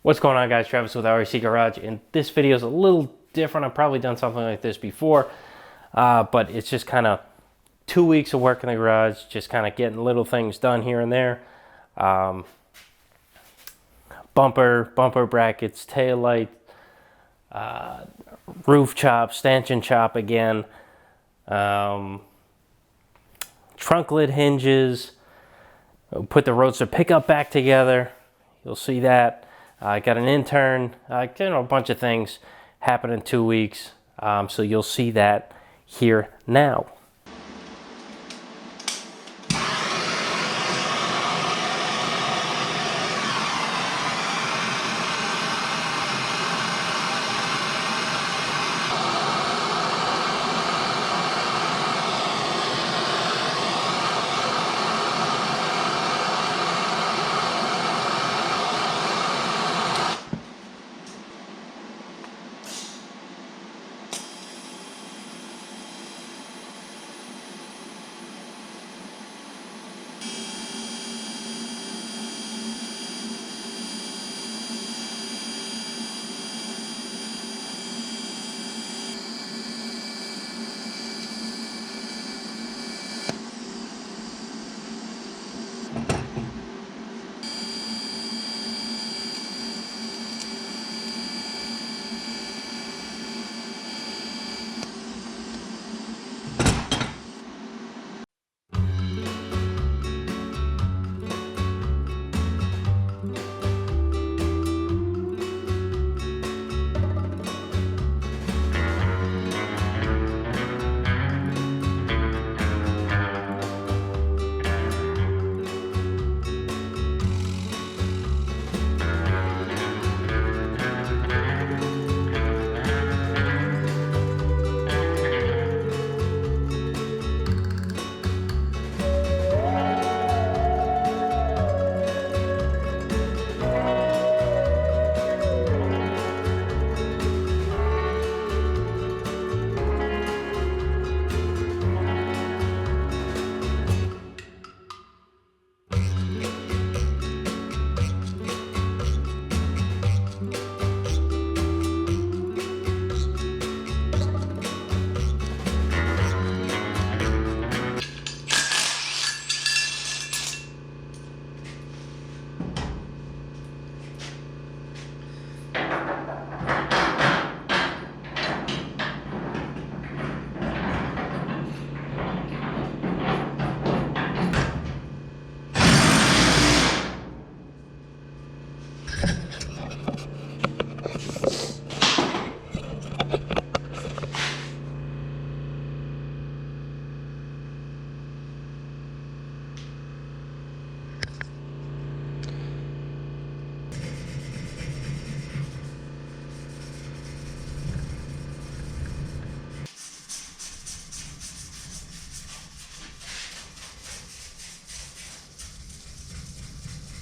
What's going on, guys? Travis with RAC Garage, and this video is a little different. I've probably done something like this before, but it's just kind of 2 weeks of work in the garage, just kind of getting little things done here and there. Bumper brackets, tail light, roof chop, stanchion chop again, trunk lid hinges, put the Roadster pickup back together. You'll see that. I got an intern, a bunch of things happen in 2 weeks. So you'll see that here now.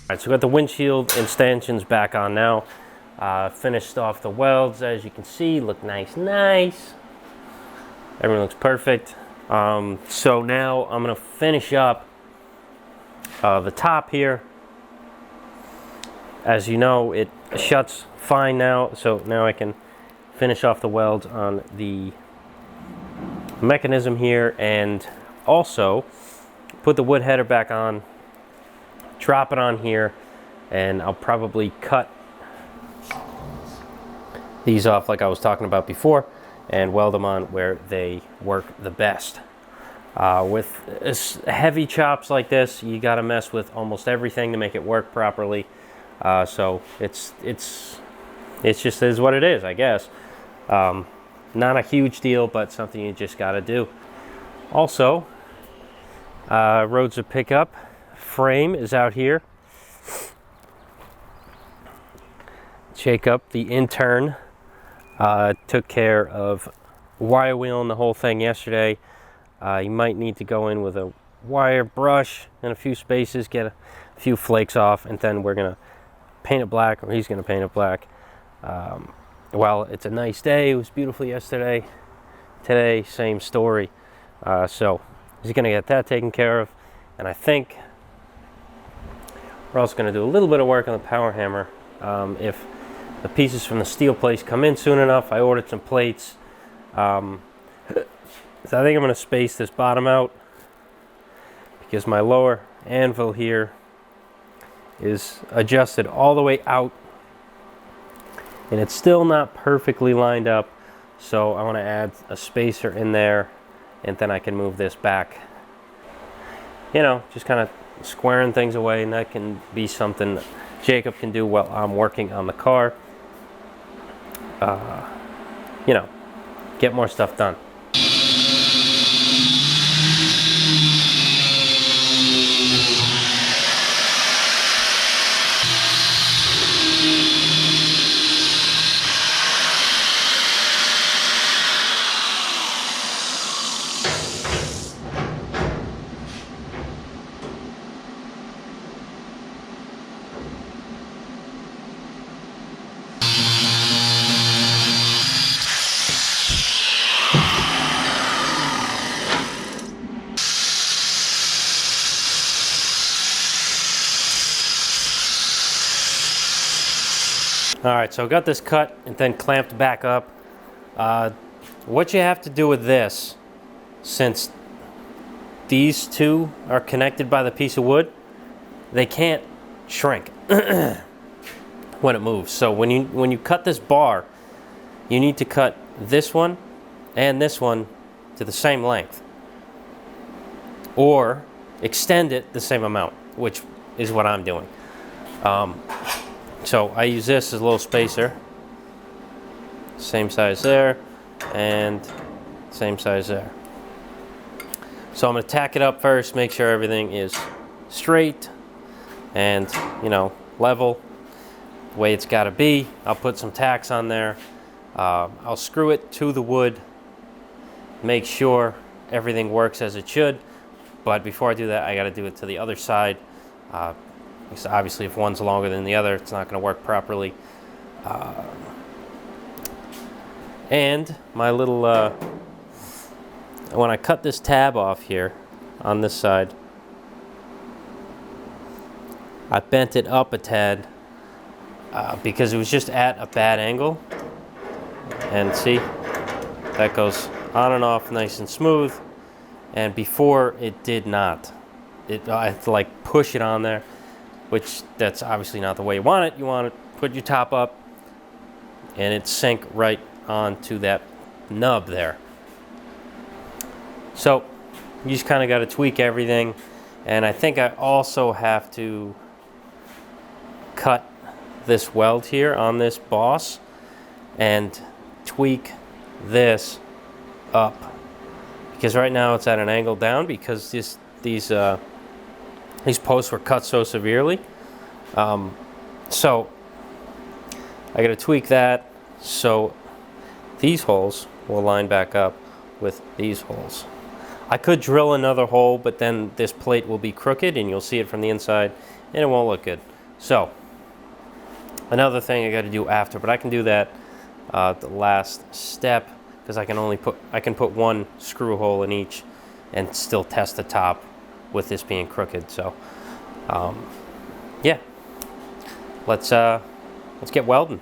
All right, so we got the windshield and stanchions back on now. Finished off the welds, as you can see, look nice. Everything looks perfect. So now I'm gonna finish up the top here. As you know, it shuts fine now, so now I can finish off the welds on the mechanism here, and also put the wood header back on, drop it on here, and I'll probably cut these off like I was talking about before and weld them on where they work the best. With heavy chops like this, you got to mess with almost everything to make it work properly. So it's just is what it is, I guess. Not a huge deal, but something you just got to do. Also, Roadster pickup frame is out here. Jacob, the intern, took care of wire wheeling the whole thing yesterday. You might need to go in with a wire brush in a few spaces, get a few flakes off, and then we're gonna paint it black, or he's gonna paint it black. Well, it's a nice day. It was beautiful yesterday. Today, same story. So he's gonna get that taken care of, and I think we're also going to do a little bit of work on the power hammer if the pieces from the steel place come in soon enough. I ordered some plates. So I think I'm going to space this bottom out because my lower anvil here is adjusted all the way out and it's still not perfectly lined up. So I want to add a spacer in there and then I can move this back. You know, just kind of squaring things away, and that can be something Jacob can do while I'm working on the car. You know, get more stuff done. Alright, so I got this cut and then clamped back up. What you have to do with this, since these two are connected by the piece of wood, they can't shrink when it moves. So when you cut this bar, you need to cut this one and this one to the same length, or extend it the same amount, which is what I'm doing. So I use this as a little spacer, same size there, and same size there. So I'm going to tack it up first, make sure everything is straight and, you know, level, the way it's got to be. I'll put some tacks on there. I'll screw it to the wood, make sure everything works as it should. But before I do that, I got to do it to the other side. Because obviously if one's longer than the other, it's not going to work properly. And my little, when I cut this tab off here on this side, I bent it up a tad because it was just at a bad angle. And see, that goes on and off nice and smooth. And before it did not. I had to like push it on there, which that's obviously not the way you want it. You want to put your top up and it sink right onto that nub there. So you just kind of got to tweak everything. And I think I also have to cut this weld here on this boss and tweak this up, because right now it's at an angle down because these posts were cut so severely. So I got to tweak that so these holes will line back up with these holes. I could drill another hole, but then this plate will be crooked and you'll see it from the inside and it won't look good. So another thing I got to do after, but I can do that the last step, because I can put one screw hole in each and still test the top with this being crooked. So yeah, let's get welding.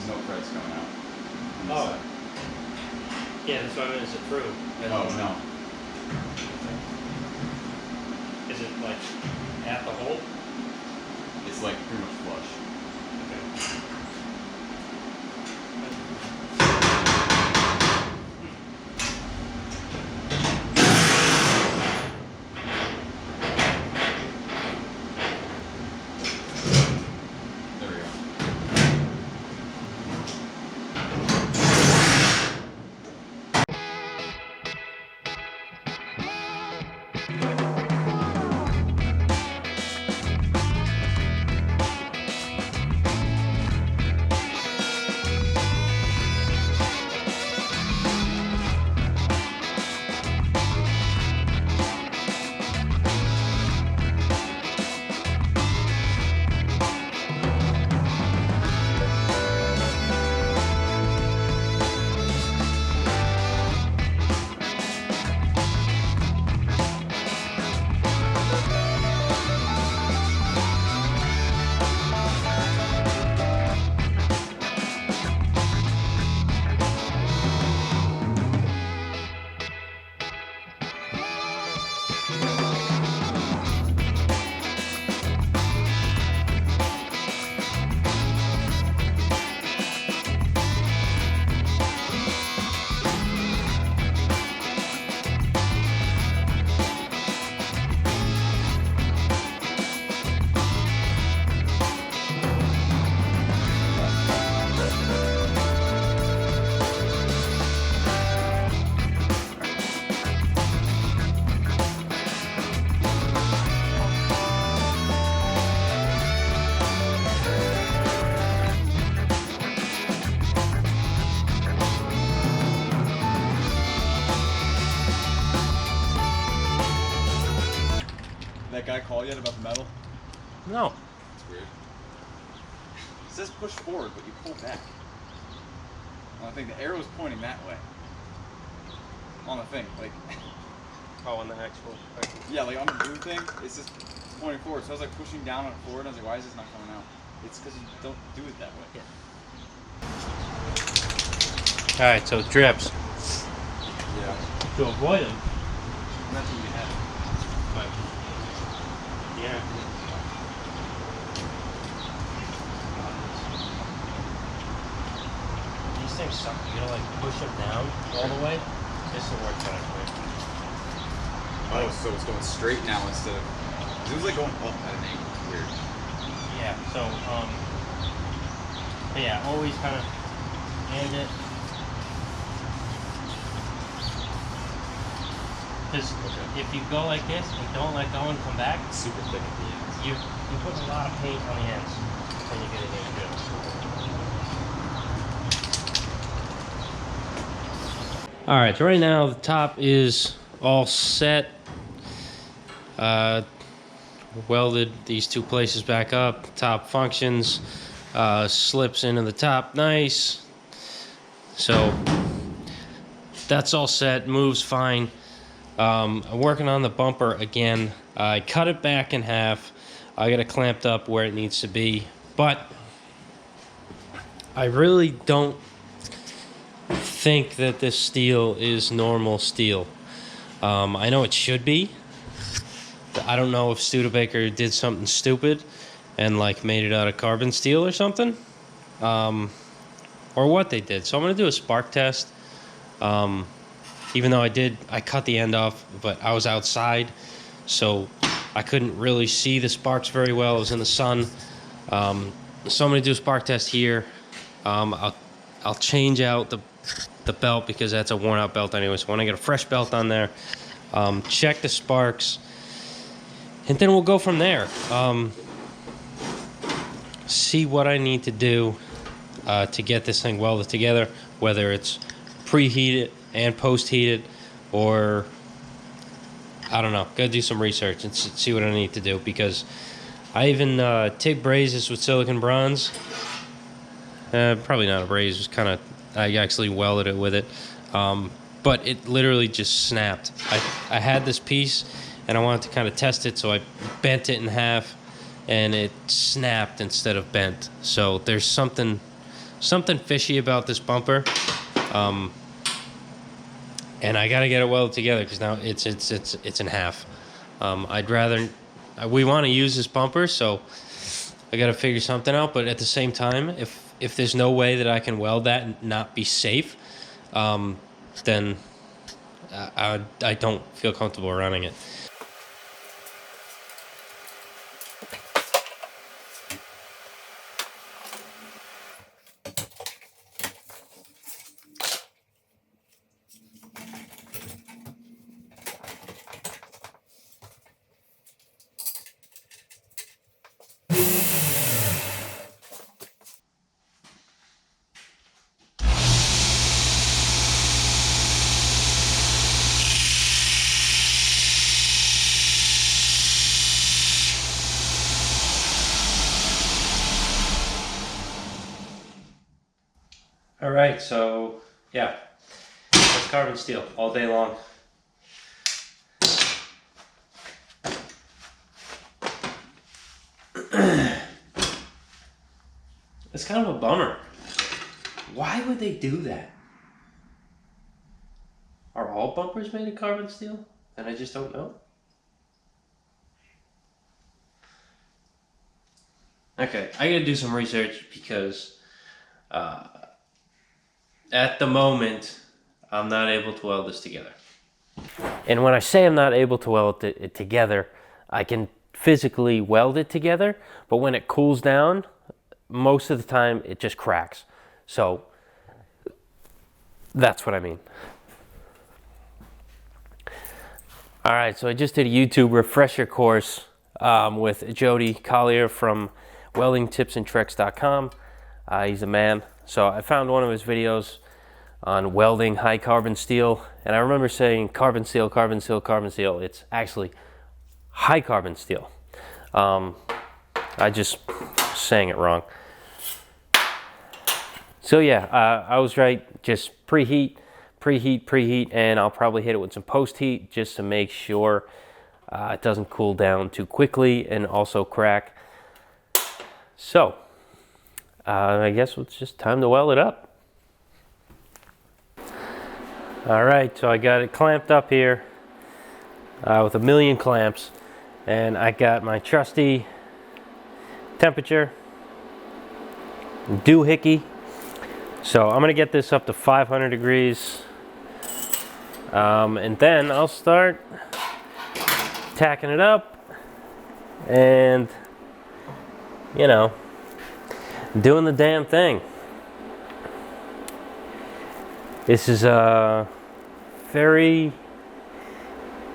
There's no threads coming out. Oh. Yeah, that's what I mean. Is it through? Oh, no. Is it like at the hole? It's like pretty much flush. Okay. There we go. That guy call yet about the metal? No. It's weird. It says push forward, but you pull back. Well, I think the arrow's pointing that way. On the thing, like. Oh, on the actual. Yeah, like on the blue thing, it's just pointing forward. So I was like pushing down on it forward, and I was like, why is this not coming out? It's because you don't do it that way. Yeah. All right, so it drips. Yeah. To avoid them. And that's what we had. But yeah. These things suck. You gotta like push them down all the way. This will work better for you. Oh, so it's going straight now instead of. It was like going up at an angle. It's weird. Yeah. So but yeah, always kind of hand it. Because if you go like this and don't let go and come back, It's super thick at the ends. you put a lot of paint on the ends when you get it in good. All right, so right now the top is all set. Welded these two places back up. Top functions, slips into the top nice. So that's all set, moves fine. I'm working on the bumper again. I cut it back in half. I got it clamped up where it needs to be, but I really don't think that this steel is normal steel. I know it should be. I don't know if Studebaker did something stupid and like made it out of carbon steel or something, or what they did. So I'm gonna do a spark test. Even though I cut the end off, but I was outside, so I couldn't really see the sparks very well. It was in the sun. So I'm gonna do a spark test here. I'll change out the belt because that's a worn out belt anyway. So I want to get a fresh belt on there. Check the sparks, and then we'll go from there. See what I need to do to get this thing welded together, whether it's preheated and post-heated, or I don't know. Gotta do some research and see what I need to do, because I even TIG brazed this with silicon bronze. Probably not a braze, just kind of, I actually welded it with it. But it literally just snapped. I had this piece and I wanted to kind of test it, so I bent it in half and it snapped instead of bent. So there's something something fishy about this bumper. And I gotta get it welded together because now it's in half. I'd rather, we want to use this bumper, so I gotta figure something out. But at the same time, if there's no way that I can weld that and not be safe, then I don't feel comfortable running it. All right, so yeah, that's carbon steel all day long. It's kind of a bummer. Why would they do that? Are all bumpers made of carbon steel? And I just don't know. Okay, I gotta do some research because at the moment, I'm not able to weld this together. And when I say I'm not able to weld it together, I can physically weld it together, but when it cools down, most of the time it just cracks. So that's what I mean. All right, so I just did a YouTube refresher course with Jody Collier from weldingtipsandtricks.com. He's a man. So I found one of his videos on welding high carbon steel, and I remember saying carbon steel, carbon steel, carbon steel. It's actually high carbon steel. I just saying it wrong. So yeah, I was right. Just preheat, and I'll probably hit it with some post heat just to make sure it doesn't cool down too quickly and also crack. So I guess it's just time to weld it up. All right, so I got it clamped up here with 1,000,000 clamps, and I got my trusty temperature doohickey. So I'm gonna get this up to 500 degrees, and then I'll start tacking it up and, you know, doing the damn thing. This is a it's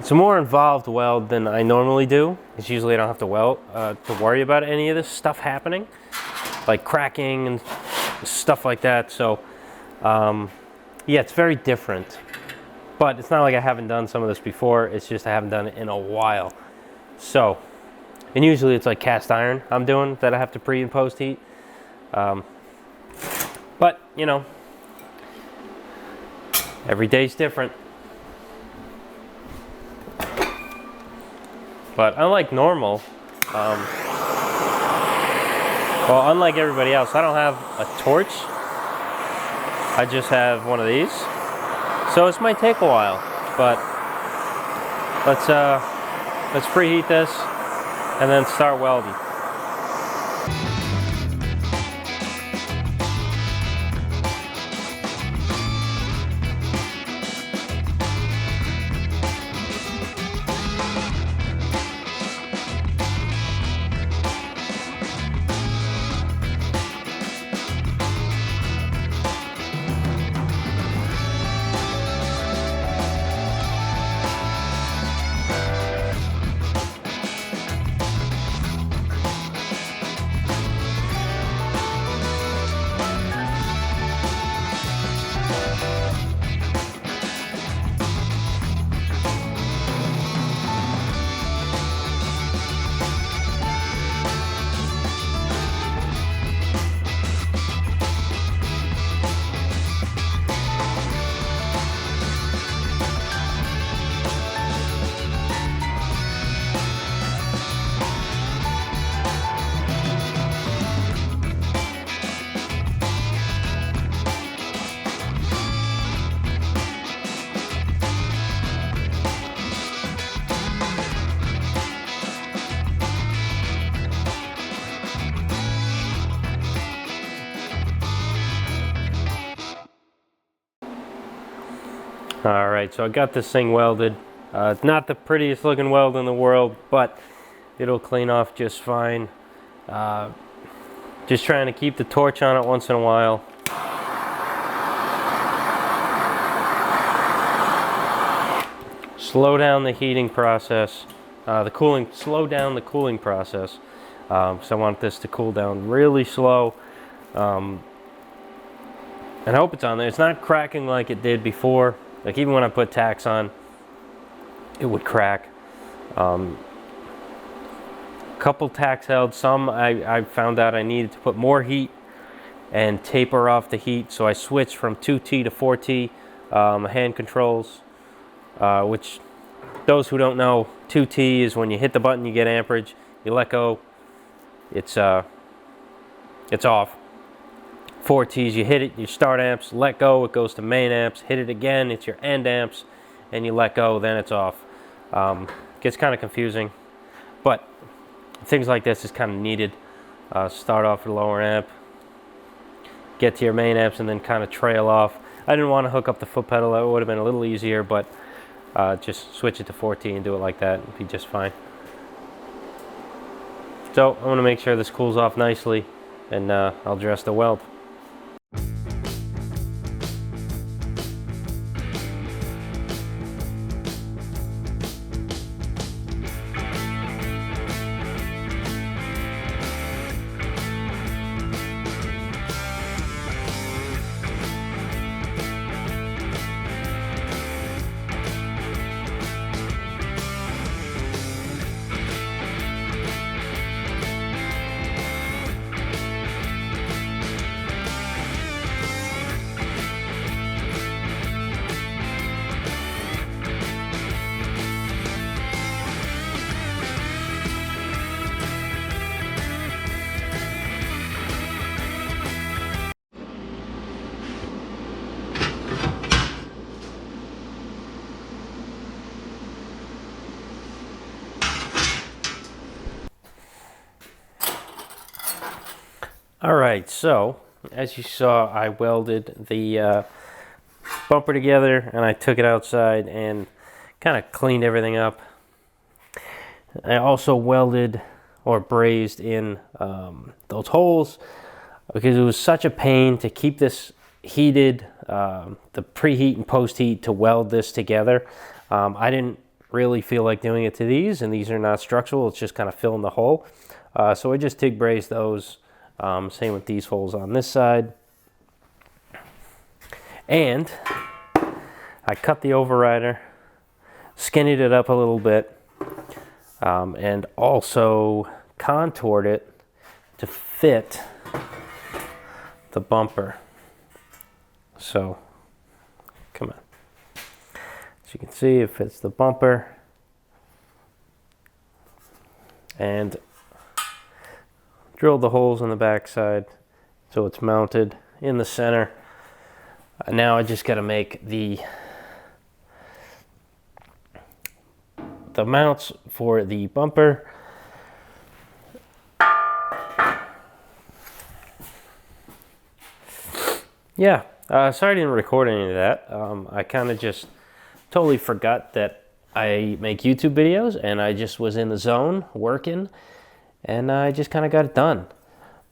a more involved weld than I normally do. It's usually I don't have to weld to worry about any of this stuff happening, like cracking and stuff like that. So yeah, it's very different, but it's not like I haven't done some of this before. It's just I haven't done it in a while. So, and usually it's like cast iron I'm doing that I have to pre and post heat. But you know, every day's different. But unlike normal, well, unlike everybody else, I don't have a torch. I just have one of these. So this might take a while, but let's preheat this and then start welding. All right, so I got this thing welded. It's not the prettiest looking weld in the world, but it'll clean off just fine. Just trying to keep the torch on it once in a while. Slow down the heating process, slow down the cooling process. So I want this to cool down really slow. And I hope it's on there. It's not cracking like it did before. Like even when I put tacks on, it would crack. Couple tacks held. Some I found out I needed to put more heat and taper off the heat. So I switched from 2T to 4T hand controls, which those who don't know, 2T is when you hit the button, you get amperage. You let go, it's off. 4Ts, you hit it, you start amps, let go, it goes to main amps, hit it again, it's your end amps, and you let go, then it's off. Gets kind of confusing, but things like this is kind of needed. Start off with a lower amp, get to your main amps, and then kind of trail off. I didn't want to hook up the foot pedal, that would have been a little easier, but just switch it to 4T and do it like that, it'd be just fine. So I want to make sure this cools off nicely, and I'll dress the weld. All right, so as you saw, I welded the bumper together and I took it outside and kind of cleaned everything up. I also welded or brazed in those holes because it was such a pain to keep this heated, the preheat and post-heat to weld this together. I didn't really feel like doing it to these, and these are not structural, it's just kind of filling the hole. So I just TIG brazed those. Same with these holes on this side. And I cut the overrider, skinnied it up a little bit, and also contoured it to fit the bumper. So, come on. As you can see, it fits the bumper. And drilled the holes on the back side so it's mounted in the center. Now I just got to make the mounts for the bumper. Yeah, sorry I didn't record any of that. I kind of just totally forgot that I make YouTube videos, and I just was in the zone working, and I just kind of got it done.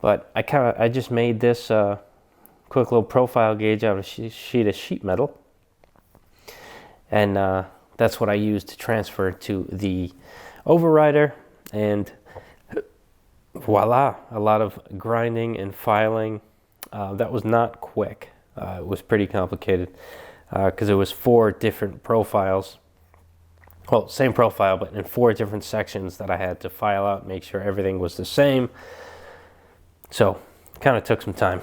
But I just made this quick little profile gauge out of a sheet of sheet metal, and that's what I used to transfer to the overrider. And voila, a lot of grinding and filing. That was not quick. It was pretty complicated because it was 4 different profiles. Well, same profile, but in 4 different sections that I had to file out and make sure everything was the same. So, kind of took some time.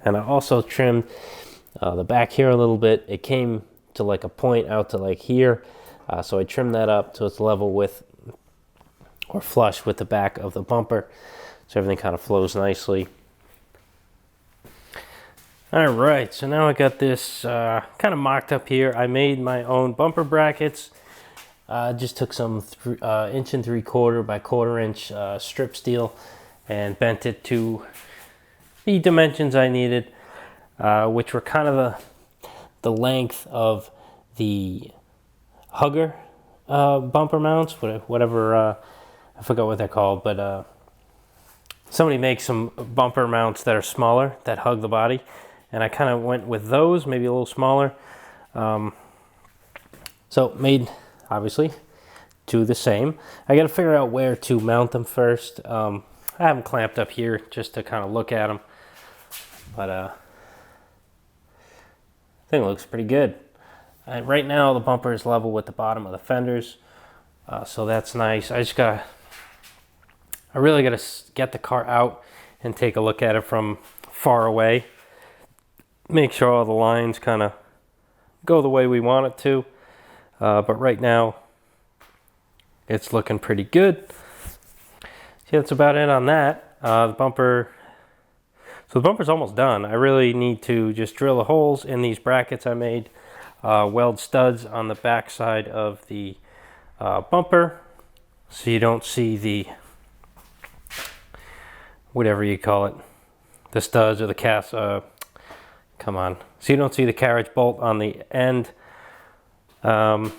And I also trimmed the back here a little bit. It came to like a point out to like here. So I trimmed that up so it's level with or flush with the back of the bumper. So everything kind of flows nicely. All right, so now I got this kind of mocked up here. I made my own bumper brackets. Just took some 1 3/4 by 1/4 inch strip steel and bent it to the dimensions I needed, which were kind of the length of the hugger bumper mounts, whatever, I forgot what they're called, but somebody makes some bumper mounts that are smaller, that hug the body, and I kind of went with those, maybe a little smaller. So made, obviously, two the same. I got to figure out where to mount them first. I have them clamped up here just to kind of look at them, but I think it looks pretty good. And right now the bumper is level with the bottom of the fenders, so that's nice. I really got to get the car out and take a look at it from far away. Make sure all the lines kind of go the way we want it to. But right now, it's looking pretty good. See, that's about it on that. The bumper's almost done. I really need to just drill the holes in these brackets I made. Weld studs on the back side of the bumper, so you don't see the, whatever you call it, the studs or the cast, come on. So you don't see the carriage bolt on the end. Yeah,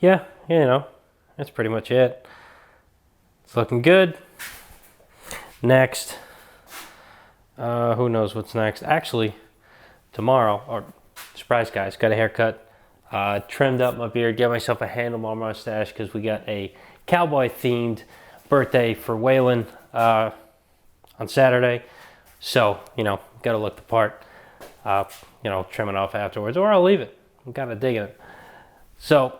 you know, that's pretty much it. It's looking good. Next, who knows what's next? Actually, tomorrow, or surprise guys, got a haircut. Trimmed up my beard, get myself a handlebar mustache because we got a cowboy themed birthday for Waylon on Saturday. So, you know, got to look the part. You know, trim it off afterwards, or I'll leave it. I'm kind of digging it. So,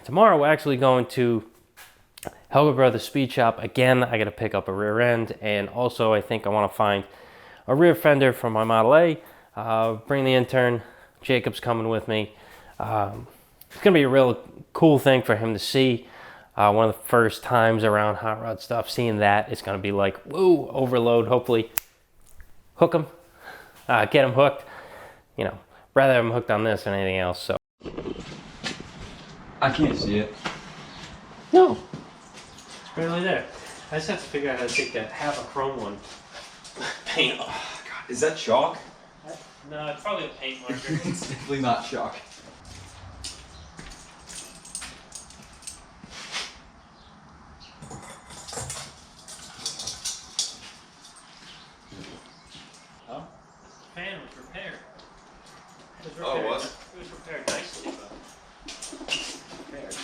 tomorrow we're actually going to Helga Brothers Speed Shop. Again, I got to pick up a rear end, and also I think I want to find a rear fender for my Model A. Bring the intern. Jacob's coming with me. It's going to be a real cool thing for him to see. One of the first times around hot rod stuff, seeing that, it's going to be like, woo, overload. Hopefully, hook him, get him hooked. You know, rather have him hooked on this than anything else. So I can't see it. no, it's barely there. I just have to figure out how to take that half a chrome one, paint off. Oh, God, is that chalk? No, it's probably a paint marker. It's definitely not chalk. Oh, the fan was repaired. Oh, it was? It was repaired nicely, but repaired.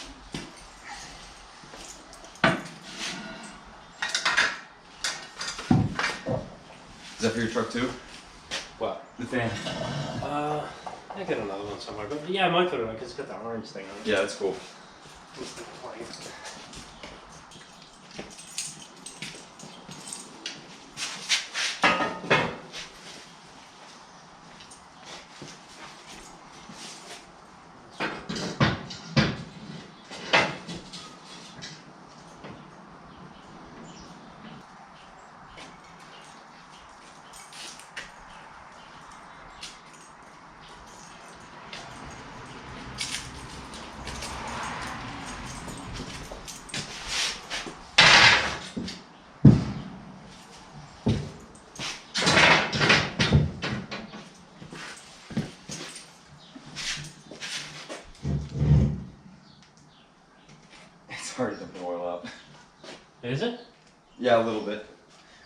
Is that for your truck too? What? The fan. I got another one somewhere, but yeah, I might put it on because it's got the orange thing on it. Yeah, that's cool. Hard to dump the oil out. Is it? Yeah, a little bit.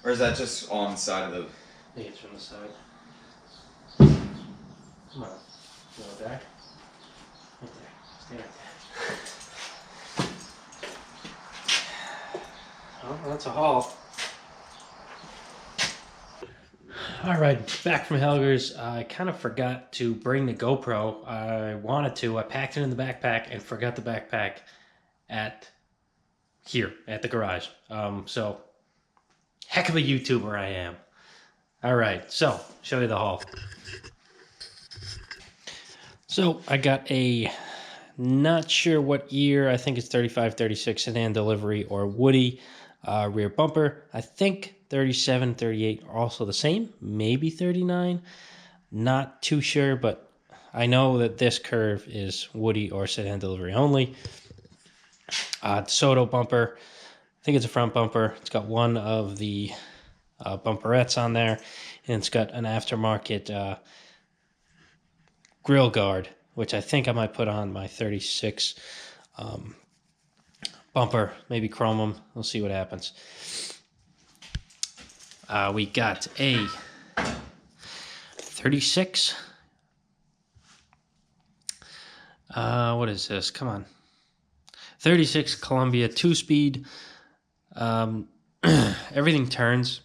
Or is that just on the side of the... I think it's from the side. Come on. You know there? Right there. Stay right there. Oh, that's a haul. Alright, back from Helgers. I kind of forgot to bring the GoPro. I wanted to. I packed it in the backpack and forgot the backpack at here at the garage. So heck of a YouTuber I am. All right, so show you the haul. So I got a, not sure what year, I think it's 35, 36 sedan delivery or Woody rear bumper. I think 37, 38 are also the same, maybe 39. Not too sure, but I know that this curve is Woody or sedan delivery only. DeSoto bumper, I think it's a front bumper. It's got one of the bumperettes on there, and it's got an aftermarket grill guard, which I think I might put on my 36 bumper, maybe chrome them. We'll see what happens. We got a 36. What is this? Come on. 36 Columbia 2-speed. Everything turns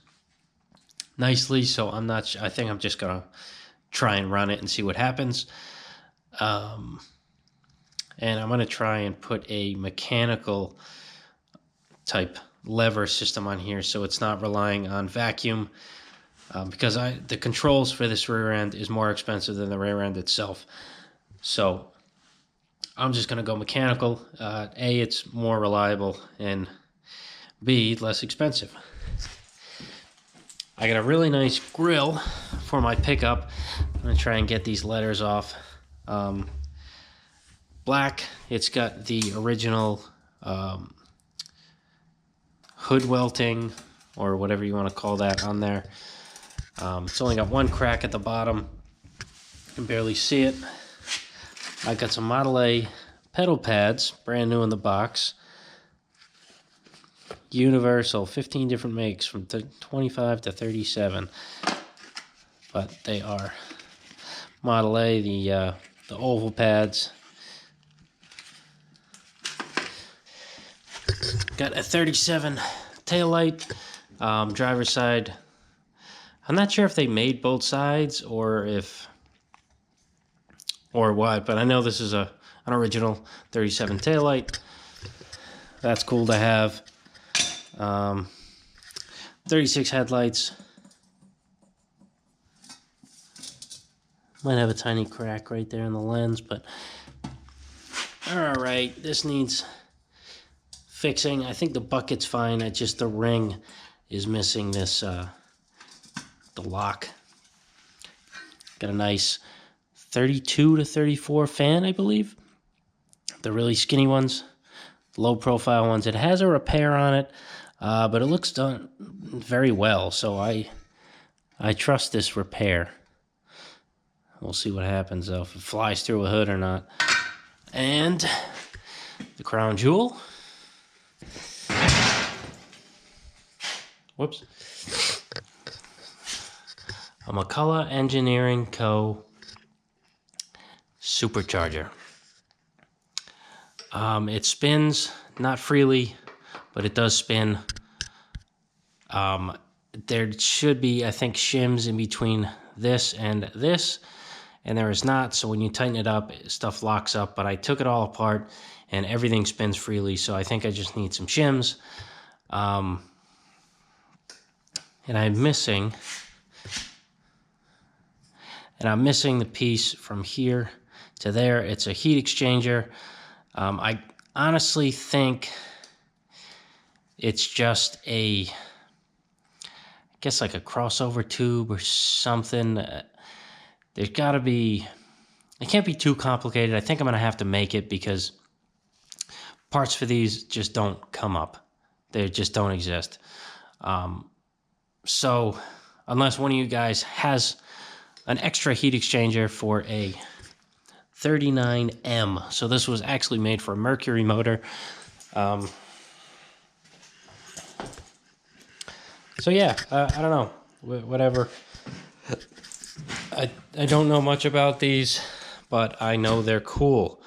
nicely, so I think I'm just gonna try and run it and see what happens. And I'm gonna try and put a mechanical type lever system on here, so it's not relying on vacuum, because the controls for this rear end is more expensive than the rear end itself. So I'm just gonna go mechanical. A, it's more reliable, and B, less expensive. I got a really nice grill for my pickup. I'm gonna try and get these letters off. Black, it's got the original hood welting, or whatever you want to call that, on there. It's only got one crack at the bottom. You can barely see it. I got some Model A pedal pads, brand new in the box. Universal, 15 different makes from 25 to 37. But they are Model A, the oval pads. Got a 37 taillight, driver's side. I'm not sure if they made both sides or what, but I know this is an original 37 taillight. That's cool to have. 36 headlights. Might have a tiny crack right there in the lens, but alright, this needs fixing. I think the bucket's fine. It's just the ring is missing this, the lock. Got a nice 32 to 34 fan, I believe. The really skinny ones, low profile ones. It has a repair on it, but it looks done very well, so I trust this repair. We'll see what happens though, if it flies through a hood or not. And the crown jewel. Whoops. A McCullough Engineering Co. supercharger. It spins, not freely, but it does spin. There should be, I think, shims in between this, and there is not. So when you tighten it up, stuff locks up. But I took it all apart, and everything spins freely. So I think I just need some shims. And I'm missing the piece from here to there. It's a heat exchanger. I honestly think it's just I guess like a crossover tube or something. There's got to be, it can't be too complicated. I think I'm going to have to make it, because parts for these just don't come up. They just don't exist. So unless one of you guys has an extra heat exchanger for a 39M. So this was actually made for a Mercury motor. So yeah, I don't know, whatever. I don't know much about these, but I know they're cool,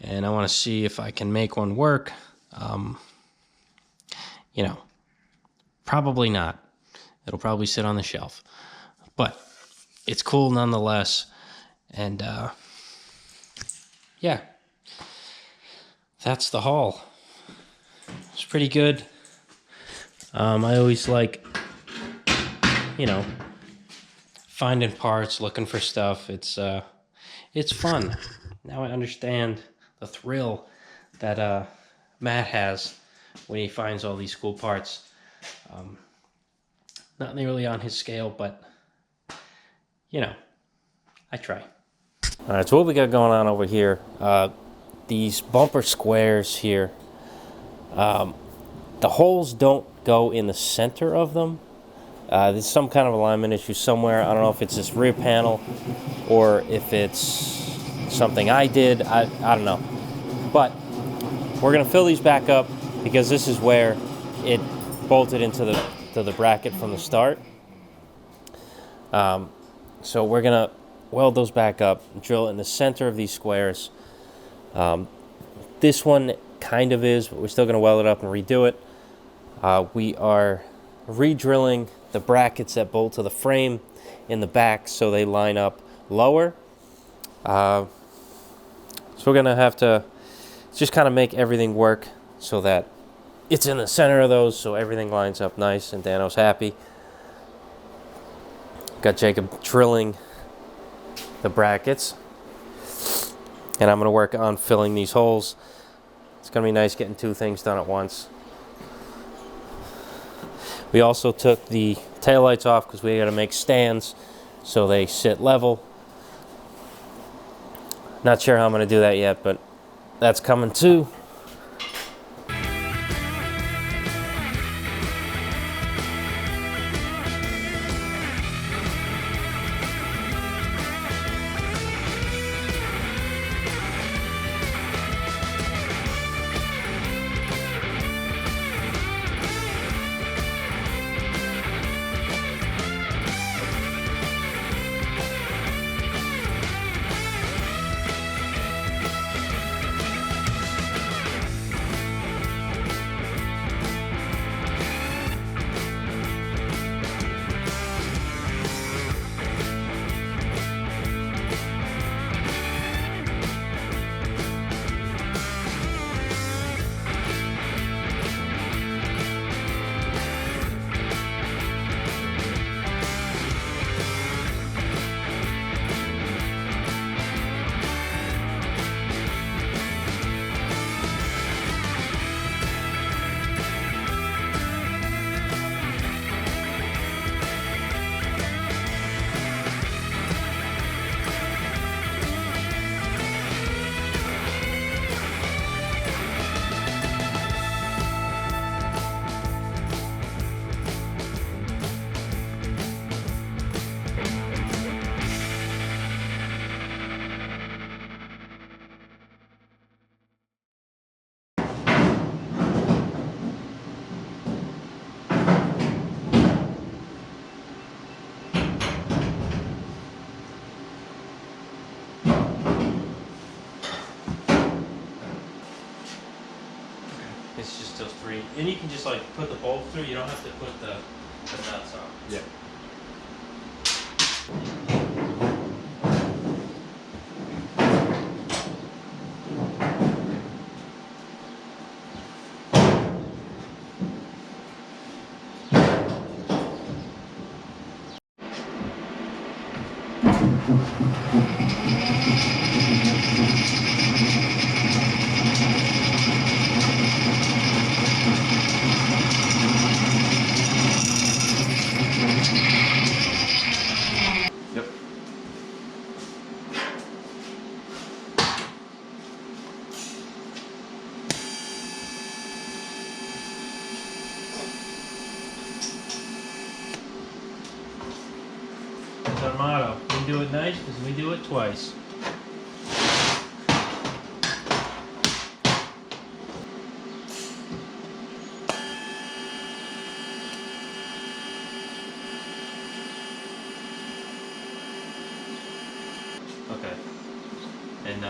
and I want to see if I can make one work. You know, probably not. It'll probably sit on the shelf, but it's cool nonetheless. And yeah, that's the haul. It's pretty good. I always like, you know, finding parts, looking for stuff. It's fun. Now I understand the thrill that Matt has when he finds all these cool parts. Not nearly on his scale, but you know, I try. All right, so what we got going on over here? These bumper squares here. The holes don't go in the center of them. There's some kind of alignment issue somewhere. I don't know if it's this rear panel or if it's something I did. I don't know. But we're gonna fill these back up because this is where it bolted into the bracket from the start. So we're gonna weld those back up, drill in the center of these squares. This one kind of is, but we're still gonna weld it up and redo it. We are re-drilling the brackets that bolt to the frame in the back so they line up lower. So we're gonna have to just kind of make everything work so that it's in the center of those, so everything lines up nice and Dano's happy. Got Jacob drilling the brackets, and I'm gonna work on filling these holes. It's gonna be nice getting two things done at once. We also took the taillights off because we gotta make stands so they sit level. Not sure how I'm gonna do that yet, but that's coming too. It's just those three. And you can just like put the bolt through, you don't have to put the nuts on. Yeah. Yep. That's our motto. We do it nice because we do it twice. Okay. And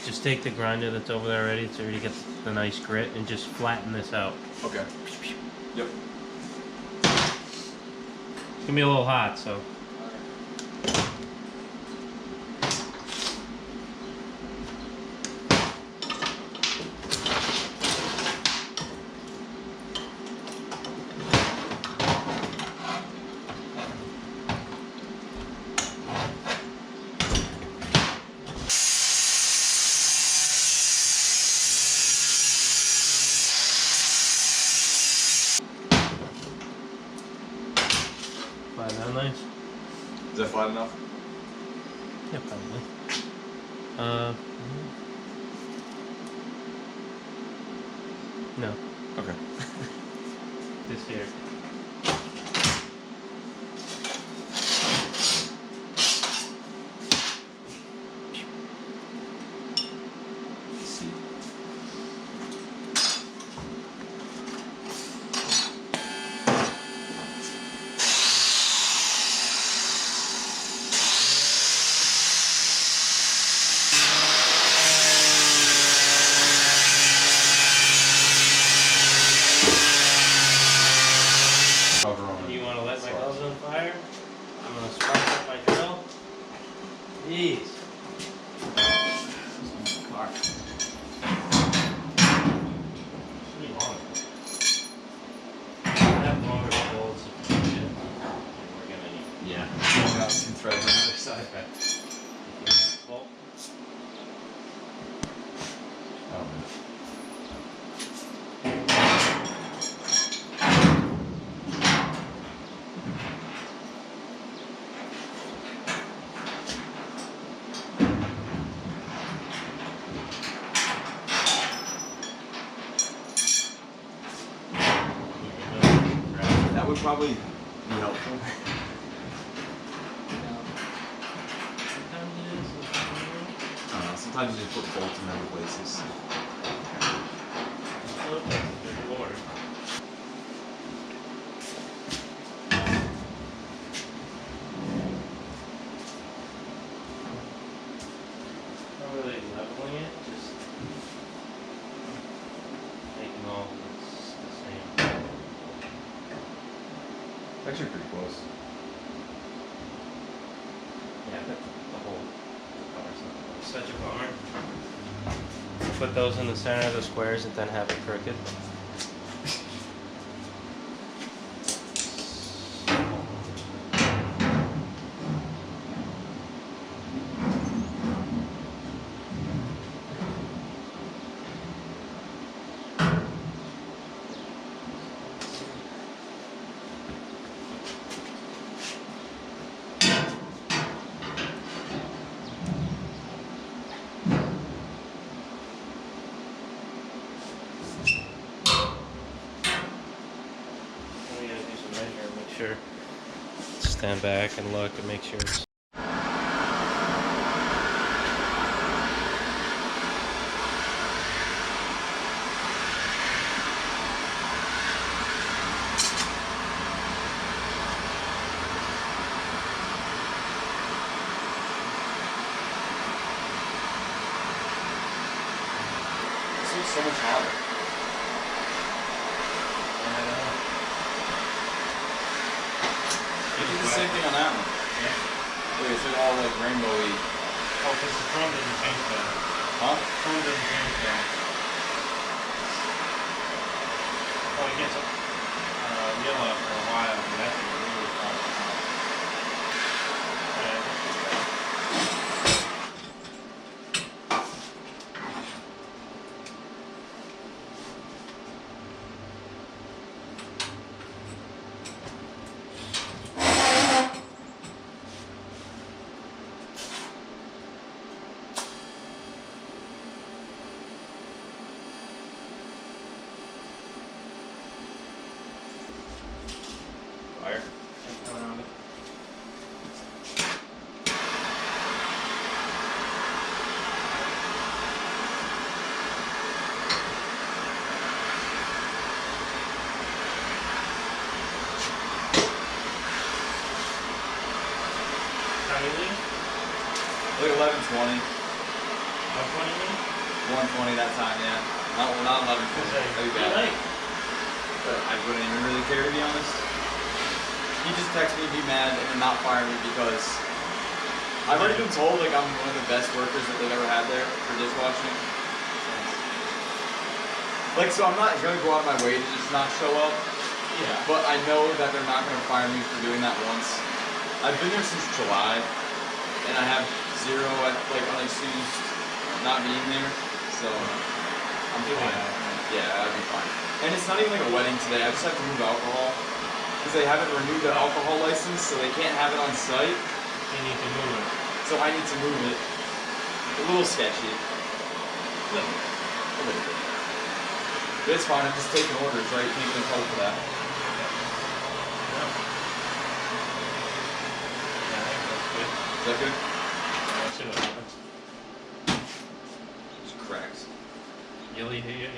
just take the grinder that's over there already. It's already got the nice grit, and just flatten this out. Okay. Yep. It's gonna be a little hot, so. Flatten out nice. Is that flat enough? Yeah, probably. No. Okay. This here. Jeez. Car. Pretty long. I have longer bolts if we need it. We're gonna need. Yeah. I got some threads on the other side. Okay. Bolt. Oh, that would probably be helpful. Sometimes it is, sometimes it isn't. I don't know, sometimes you just put bolts in other places. Look, that's a good board. Not really leveling it, just making all this the same. It's actually pretty close. Yeah, but the whole car's not such a bummer. Put those in the center of the squares and then have it crooked. We gotta do some measuring, make sure. Stand back and look and make sure it's. This looks so much hotter. You did the same thing on that one. Yeah. Look, it's like all like rainbowy. Oh, because the chrome doesn't change that. Huh? Chrome doesn't change that. Oh, it gets yellow after a while, and that's really hot. Fire. How do you leave? Look, 11:20. How 20 minutes? 1:20 that time, yeah. Not 11:20. That'd be bad. Late. But I wouldn't even really care, to be honest. He just texted me, be mad, and then not fire me because I've already been told like I'm one of the best workers that they've ever had there for dishwashing. Like, so I'm not gonna go out of my way to just not show up, Yeah. but I know that they're not gonna fire me for doing that once. I've been there since July, and I have zero unexcused not being there, so I'm fine. Yeah, I'd be fine. And it's not even like a wedding today. I just have to move alcohol because they haven't renewed their alcohol license, so they can't have it on site. You need to move it. So I need to move it. A little sketchy. A little bit. But it's fine. I'm just taking orders, right? You can't even tell for that. Yeah, I think that's good. Is that good? Yeah, let's see what happens. Just cracks. You'll hear it. You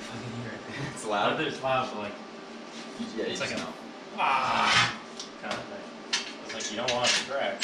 fucking hear it. It's loud. It's loud, but like, Yeah, it's you like just a know. kind of thing. It's like you don't want it to crack.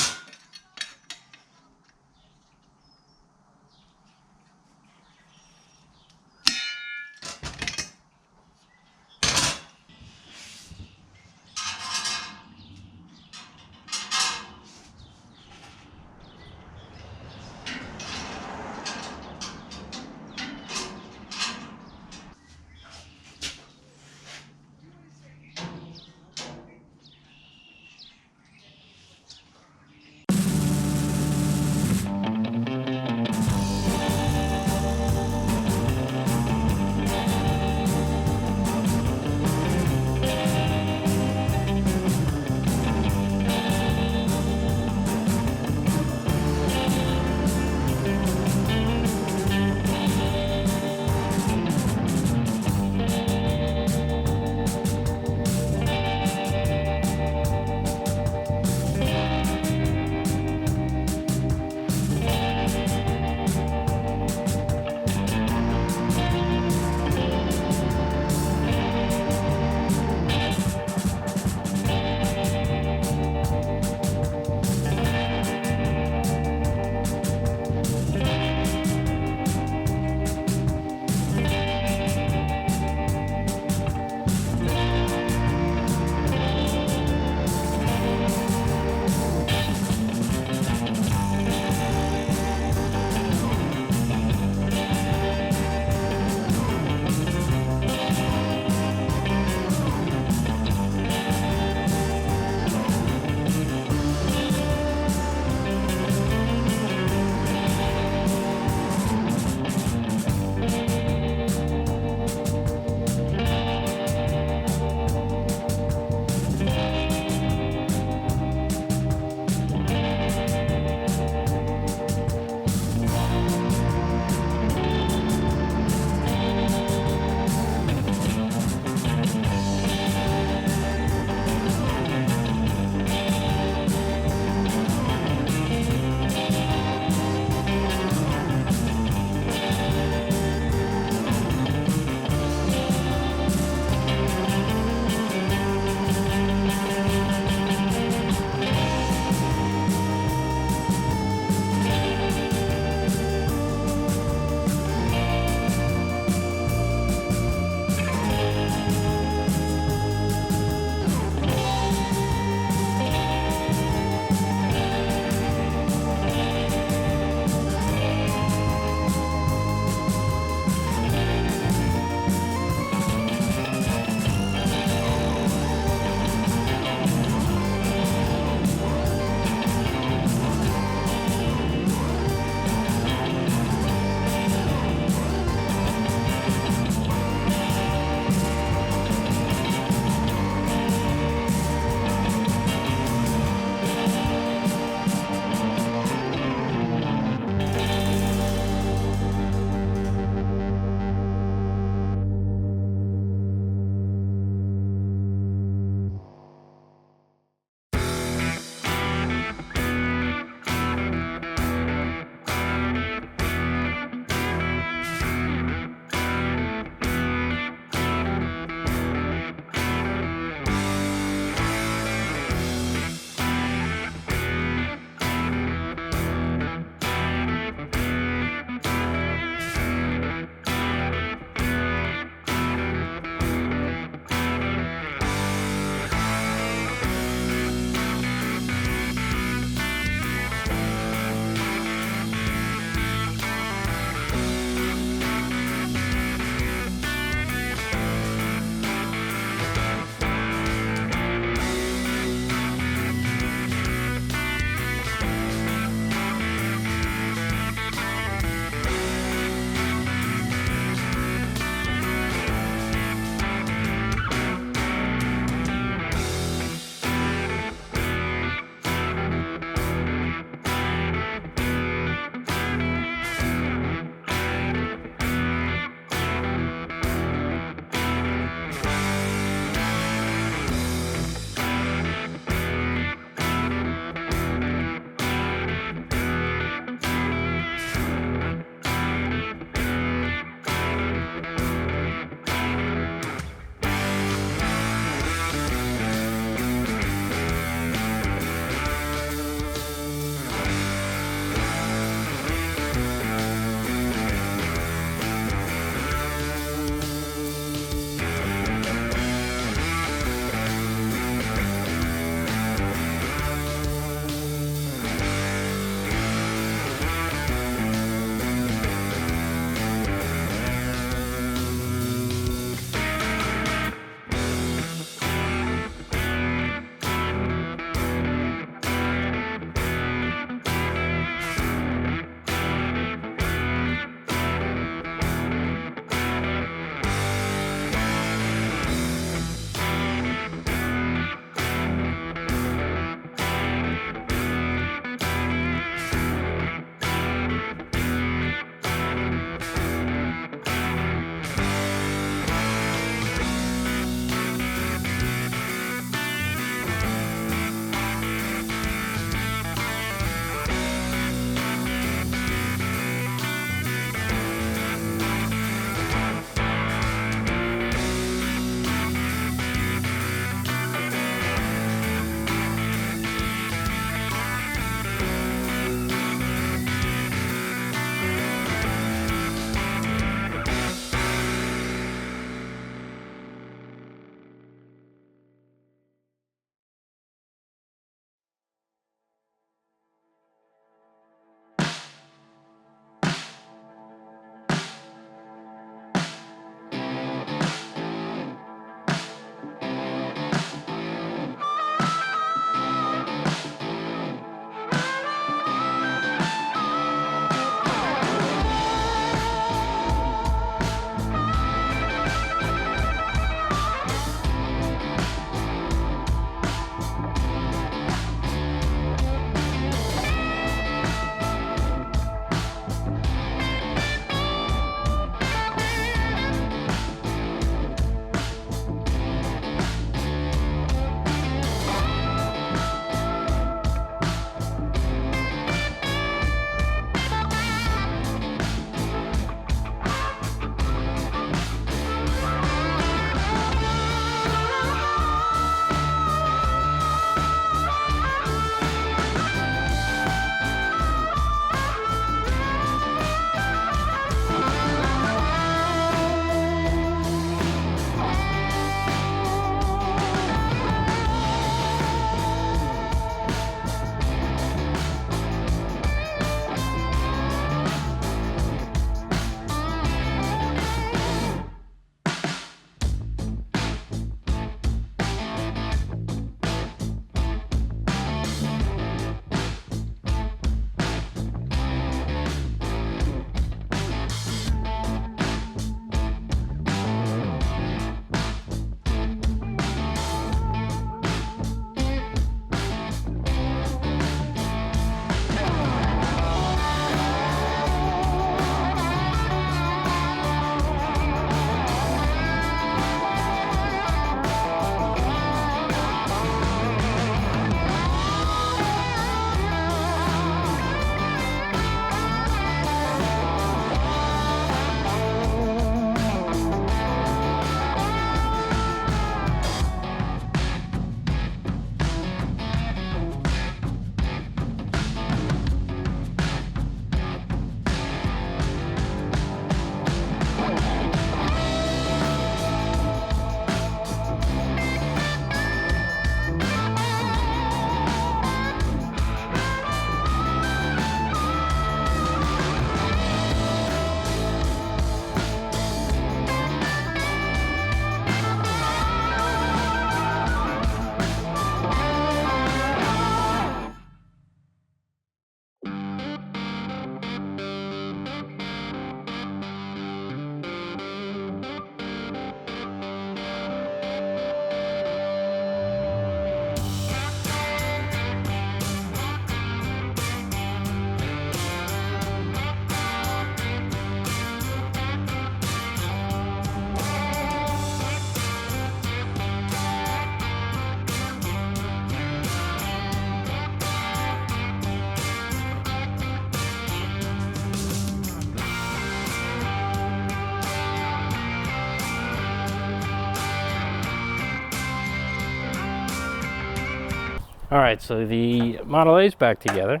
All right, so the Model A is back together.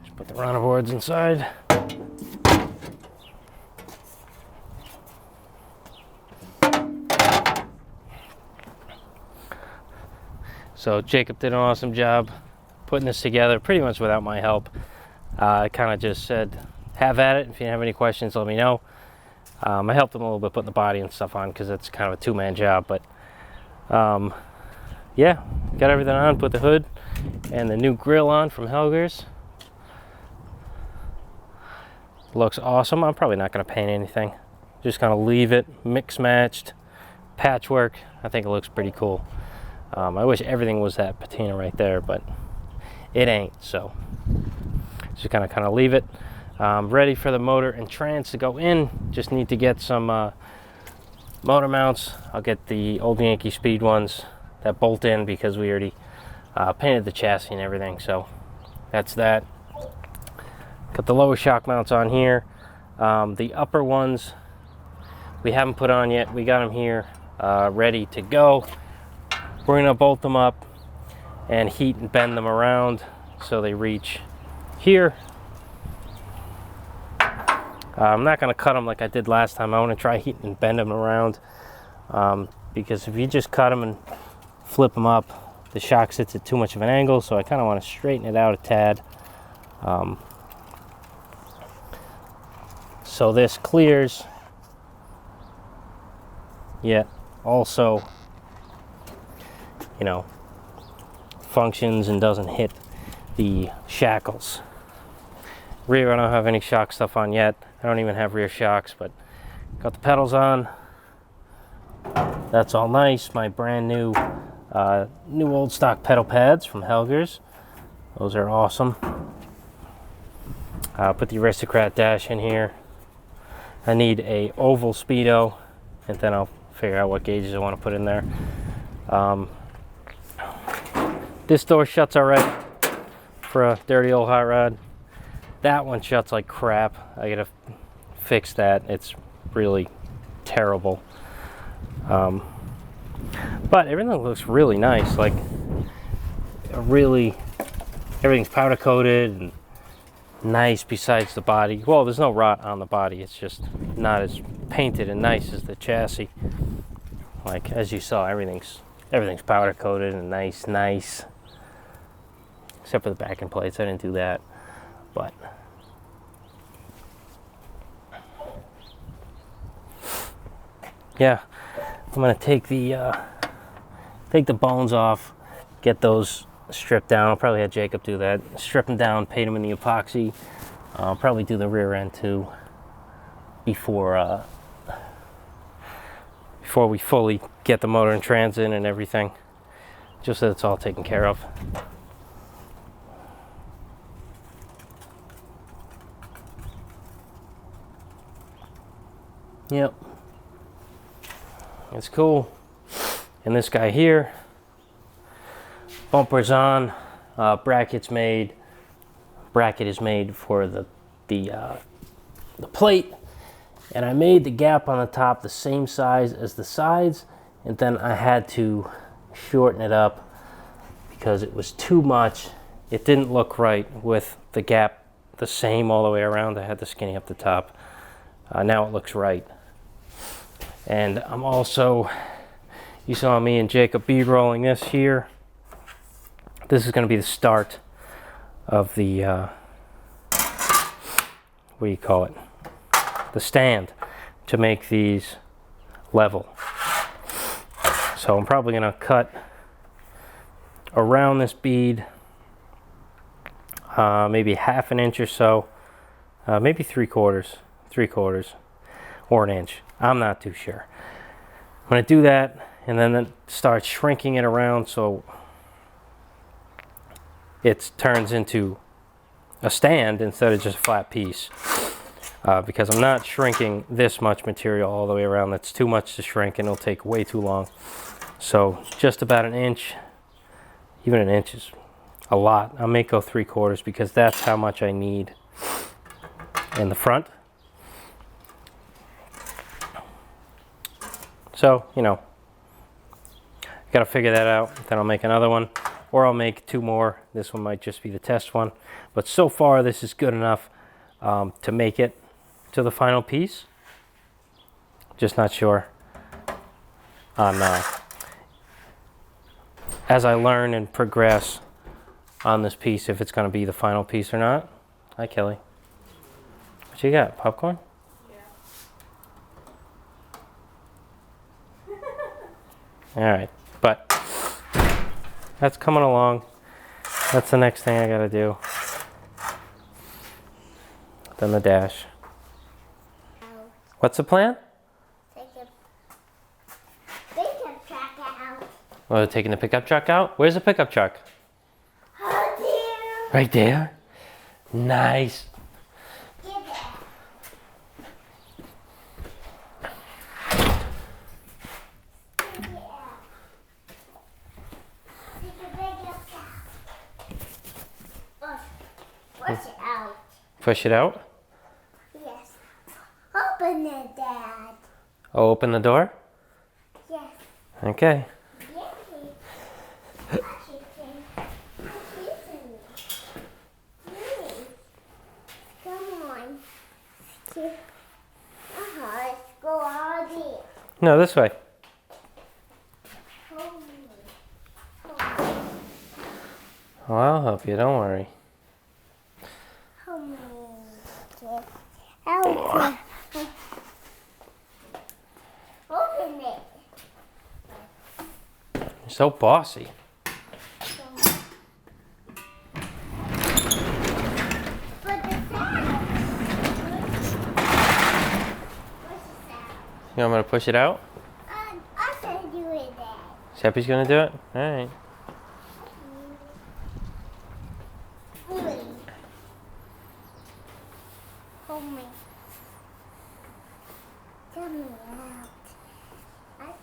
Just put the runner boards inside. So Jacob did an awesome job putting this together, pretty much without my help. I kind of just said, have at it. If you have any questions, let me know. I helped him a little bit putting the body and stuff on because it's kind of a two-man job. But yeah, got everything on, put the hood and the new grill on from Helgers. Looks awesome. I'm probably not going to paint anything. Just going to leave it mix-matched, patchwork. I think it looks pretty cool. I wish everything was that patina right there, but it ain't, so just kind of leave it. Ready for the motor and trans to go in. Just need to get some motor mounts. I'll get the old Yankee Speed ones that bolt in because we already painted the chassis and everything, so that's that. Got the lower shock mounts on here. The upper ones we haven't put on yet. We got them here ready to go. We're gonna bolt them up and heat and bend them around so they reach here. I'm not gonna cut them like I did last time. I wanna try heat and bend them around because if you just cut them and flip them up, the shock sits at too much of an angle, so I kinda wanna straighten it out a tad. So this clears, yet also, you know, functions and doesn't hit the shackles. Rear, I don't have any shock stuff on yet. I don't even have rear shocks, but got the pedals on. That's all nice. My brand new old stock pedal pads from Helgers. Those are awesome. Put the Aristocrat dash in here. I need a oval speedo, and then I'll figure out what gauges I want to put in there. This door shuts all right for a dirty old hot rod. That one shuts like crap. I gotta fix that. It's really terrible. But everything looks really nice. Like everything's powder coated and nice besides the body. Well, there's no rot on the body. It's just not as painted and nice as the chassis. Like as you saw, everything's powder coated and nice. Except for the backing plates. I didn't do that. But yeah, I'm gonna take the bones off, get those stripped down. I'll probably have Jacob do that. Strip them down, paint them in the epoxy. I'll probably do the rear end too before we fully get the motor and trans in and everything, just so it's all taken care of. Yep, it's cool. And this guy here, bumpers on, bracket is made for the plate, and I made the gap on the top the same size as the sides, and then I had to shorten it up because it was too much. It didn't look right with the gap the same all the way around. I had to skinny up the top. Now it looks right. And I'm also, you saw me and Jacob B-rolling this here. This is going to be the start of the, what do you call it? The stand to make these level. So I'm probably going to cut around this bead, maybe half an inch or so, maybe 3/4 or an inch. I'm not too sure. I'm going to do that and then start shrinking it around so it turns into a stand instead of just a flat piece. Because I'm not shrinking this much material all the way around. That's too much to shrink and it'll take way too long. So just about an inch, even an inch is a lot. I may go 3/4 because that's how much I need in the front. So, you know, Gotta figure that out. Then I'll make another one, or I'll make 2 more. This one might just be the test one. But so far, this is good enough to make it to the final piece. Just not sure on as I learn and progress on this piece if it's going to be the final piece or not. Hi, Kelly. What you got? Popcorn? Yeah. All right, but that's coming along. That's the next thing I got to do. Then the dash. What's the plan? Take a pickup truck out. Oh, taking the pickup truck out? Where's the pickup truck? Oh dear. Right there. Nice. Give it. Take a pickup truck. Push it out. Push it out. Yes. Open it, Dad. Oh, open the door? Yes. Okay. Yay. Come on. Let's go all there. No, this way. Hold me. Oh, I'll help you. Don't worry. Hold me. Help. Open it. You're so bossy. You want me to push it out? I can do it then. Sheppy's gonna do it? Alright. Hold me. Get me out.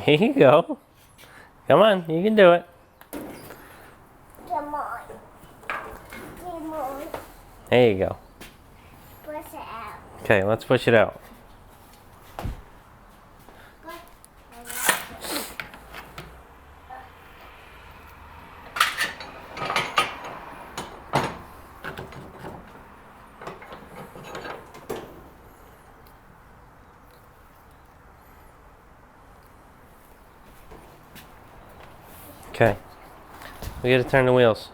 Here you go. Come on, you can do it. Come on. Come on. There you go. Push it out. Okay, let's push it out. Okay. We gotta turn the wheels.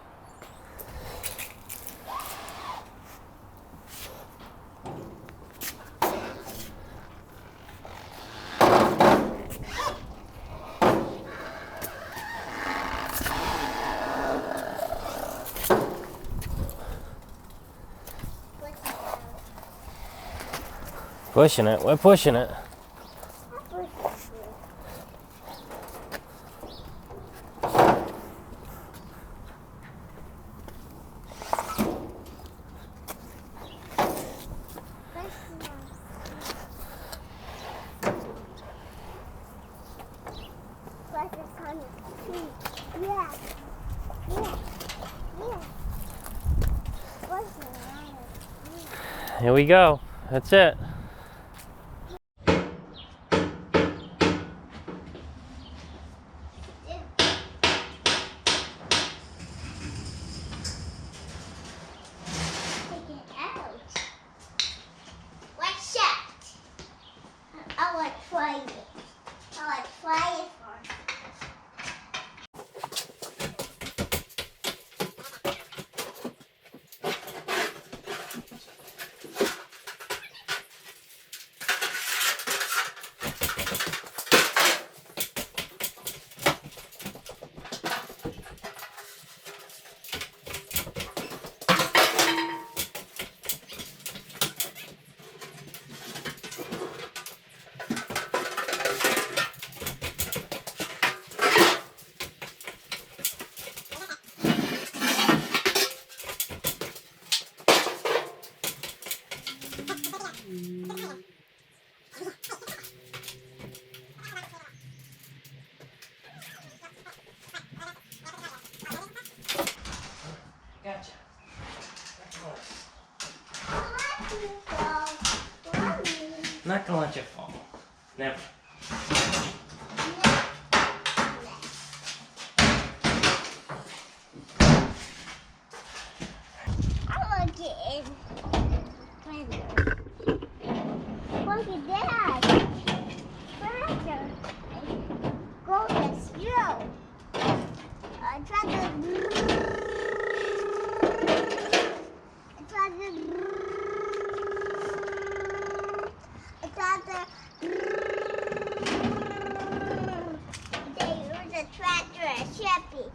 Pushing it. We're pushing it. Here we go. That's it. Try it. I like try it first. Gotcha. Mommy. Not gonna let you fall. Never. I want it in. Look at that. Tractor. Go to zero. Tractor and Chevy.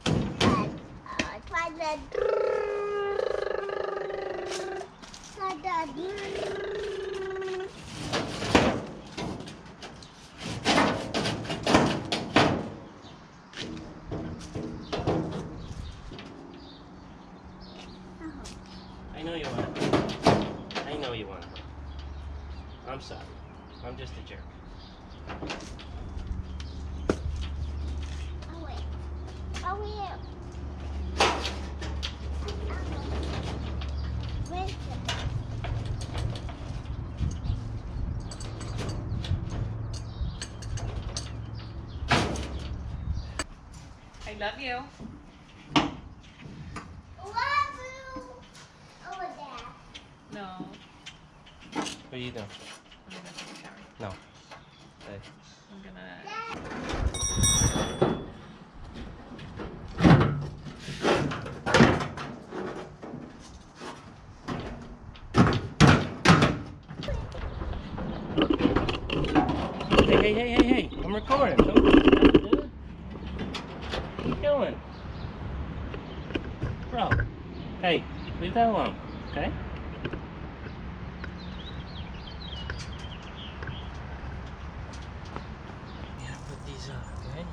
I know you want it. I know you want it. I'm sorry. I'm just a jerk. Oh, wait. Oh, yeah. Where's it? I love you. Love you. Over there. No. What are you doing? I'm gonna take a shower. No. Hey. I'm gonna. Hey. I'm recording. Don't do that, dude. What are you doing? Bro. Hey, leave that alone, okay? You gotta put these on, okay?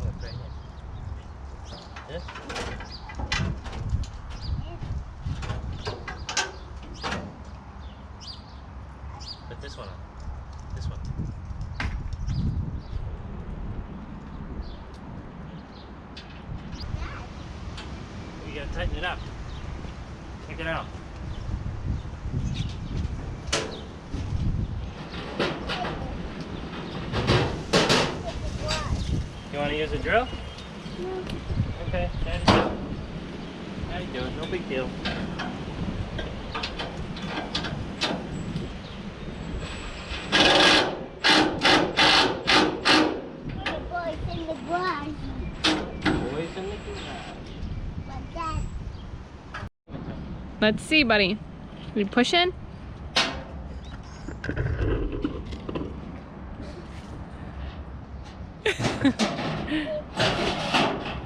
Look right here. This? Put this one on. This one. You gotta tighten it up. Check it out. You wanna use a drill? No. Okay, Daddy do it. Daddy do it, no big deal. Boys in the garage. Boys in the garage. But that. Let's see, buddy. You pushing?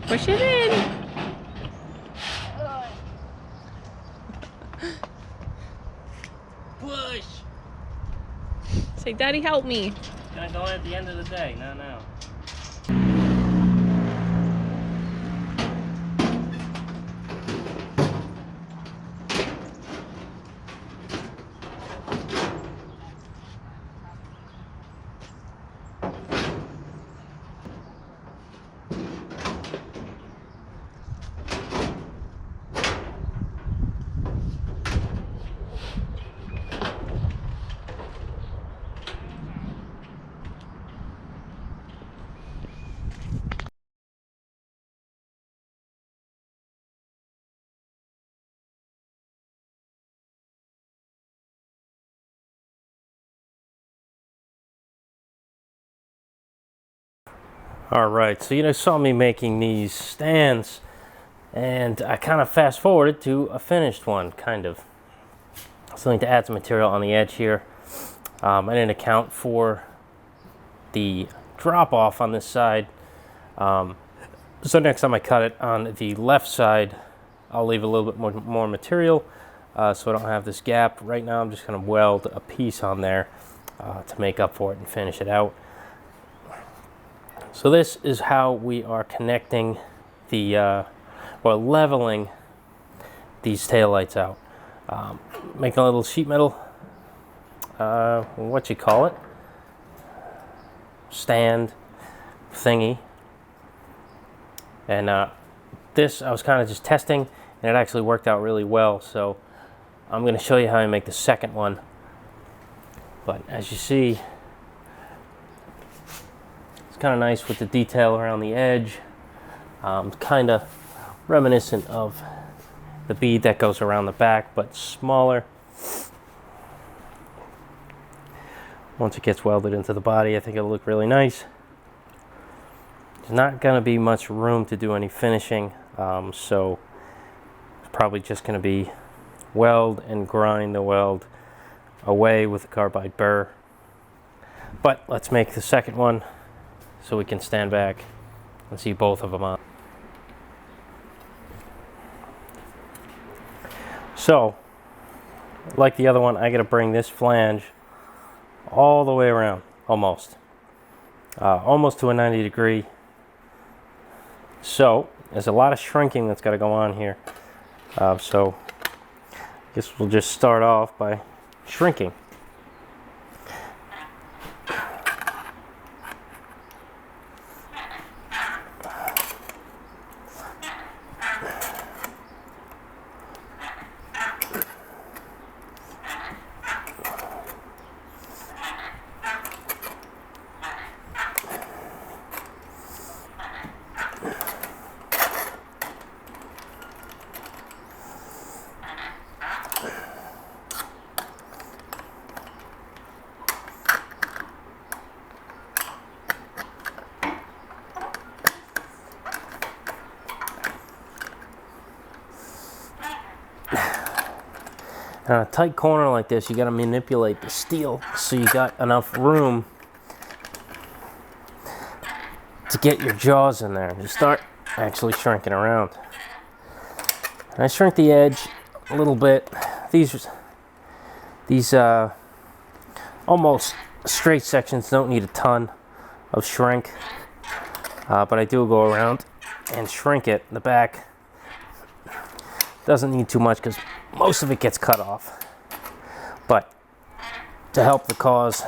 Push it in. Push! Say, Daddy, help me. Gonna go at the end of the day, no. Alright, so you saw me making these stands, and I kind of fast forwarded to a finished one, kind of. So I need to add some material on the edge here. I didn't account for the drop off on this side. So next time I cut it on the left side, I'll leave a little bit more material so I don't have this gap. Right now I'm just going to weld a piece on there to make up for it and finish it out. So this is how we are connecting the, or leveling these taillights out. Making a little sheet metal, what you call it, stand thingy. And this I was kind of just testing, and it actually worked out really well. So I'm going to show you how I make the second one. But as you see, it's kind of nice with the detail around the edge. Kind of reminiscent of the bead that goes around the back, but smaller. Once it gets welded into the body, I think it'll look really nice. There's not going to be much room to do any finishing, so it's probably just going to be weld and grind the weld away with a carbide burr. But let's make the second one so we can stand back and see both of them on. So, like the other one, I got to bring this flange all the way around, almost to a 90 degree. So there's a lot of shrinking that's got to go on here. So I guess we'll just start off by shrinking. On a tight corner like this, you got to manipulate the steel so you got enough room to get your jaws in there. Just start actually shrinking around. And I shrink the edge a little bit. These almost straight sections don't need a ton of shrink, but I do go around and shrink it. The back doesn't need too much because most of it gets cut off, but to help the cause,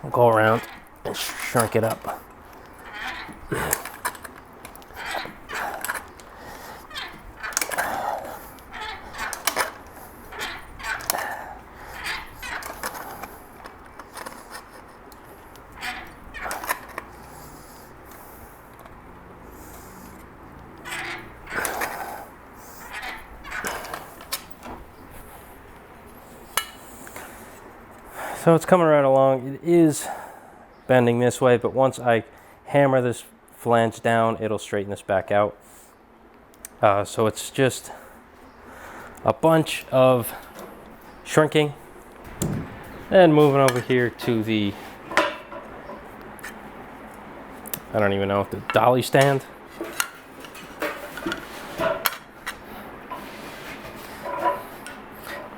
I'll go around and shrink it up. So it's coming right along. It is bending this way, but once I hammer this flange down, it'll straighten this back out. So it's just a bunch of shrinking. And moving over here to the, I don't even know, the dolly stand.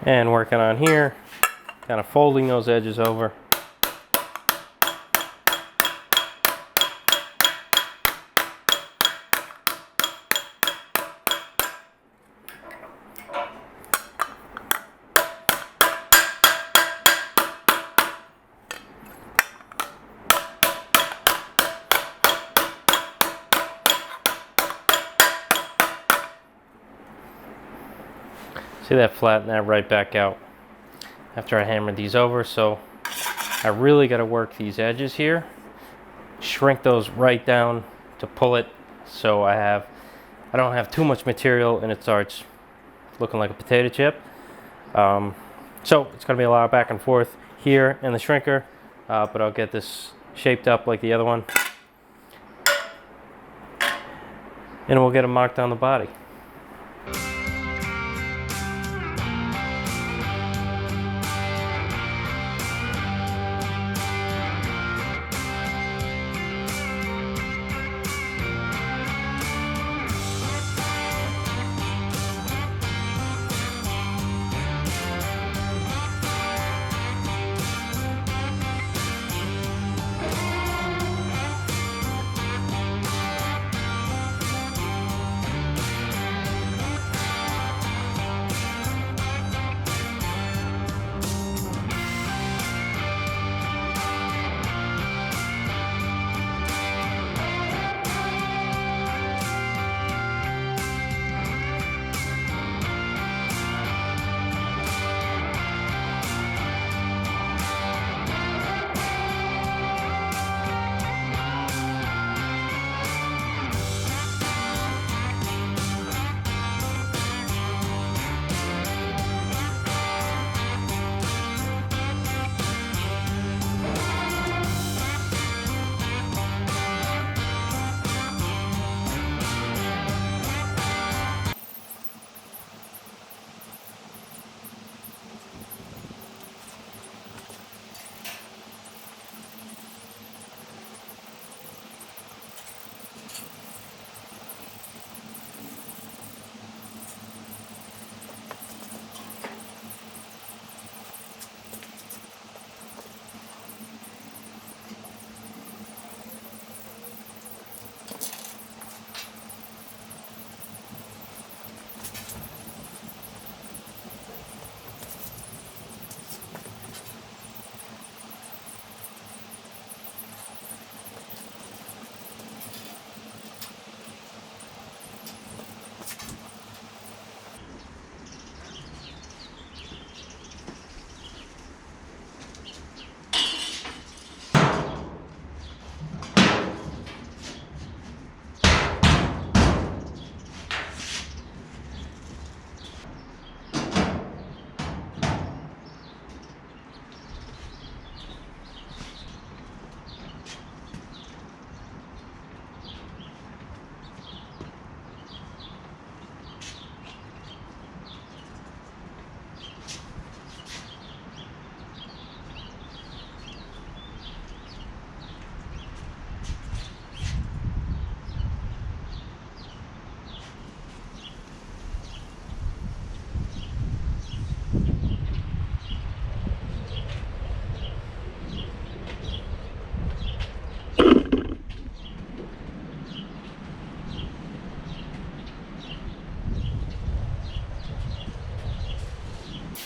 And working on here. Kind of folding those edges over. See that, flatten that right back out after I hammered these over. So I really got to work these edges here, shrink those right down to pull it so I don't have too much material and it starts looking like a potato chip. So it's going to be a lot of back and forth here in the shrinker, but I'll get this shaped up like the other one and we'll get them marked on the body.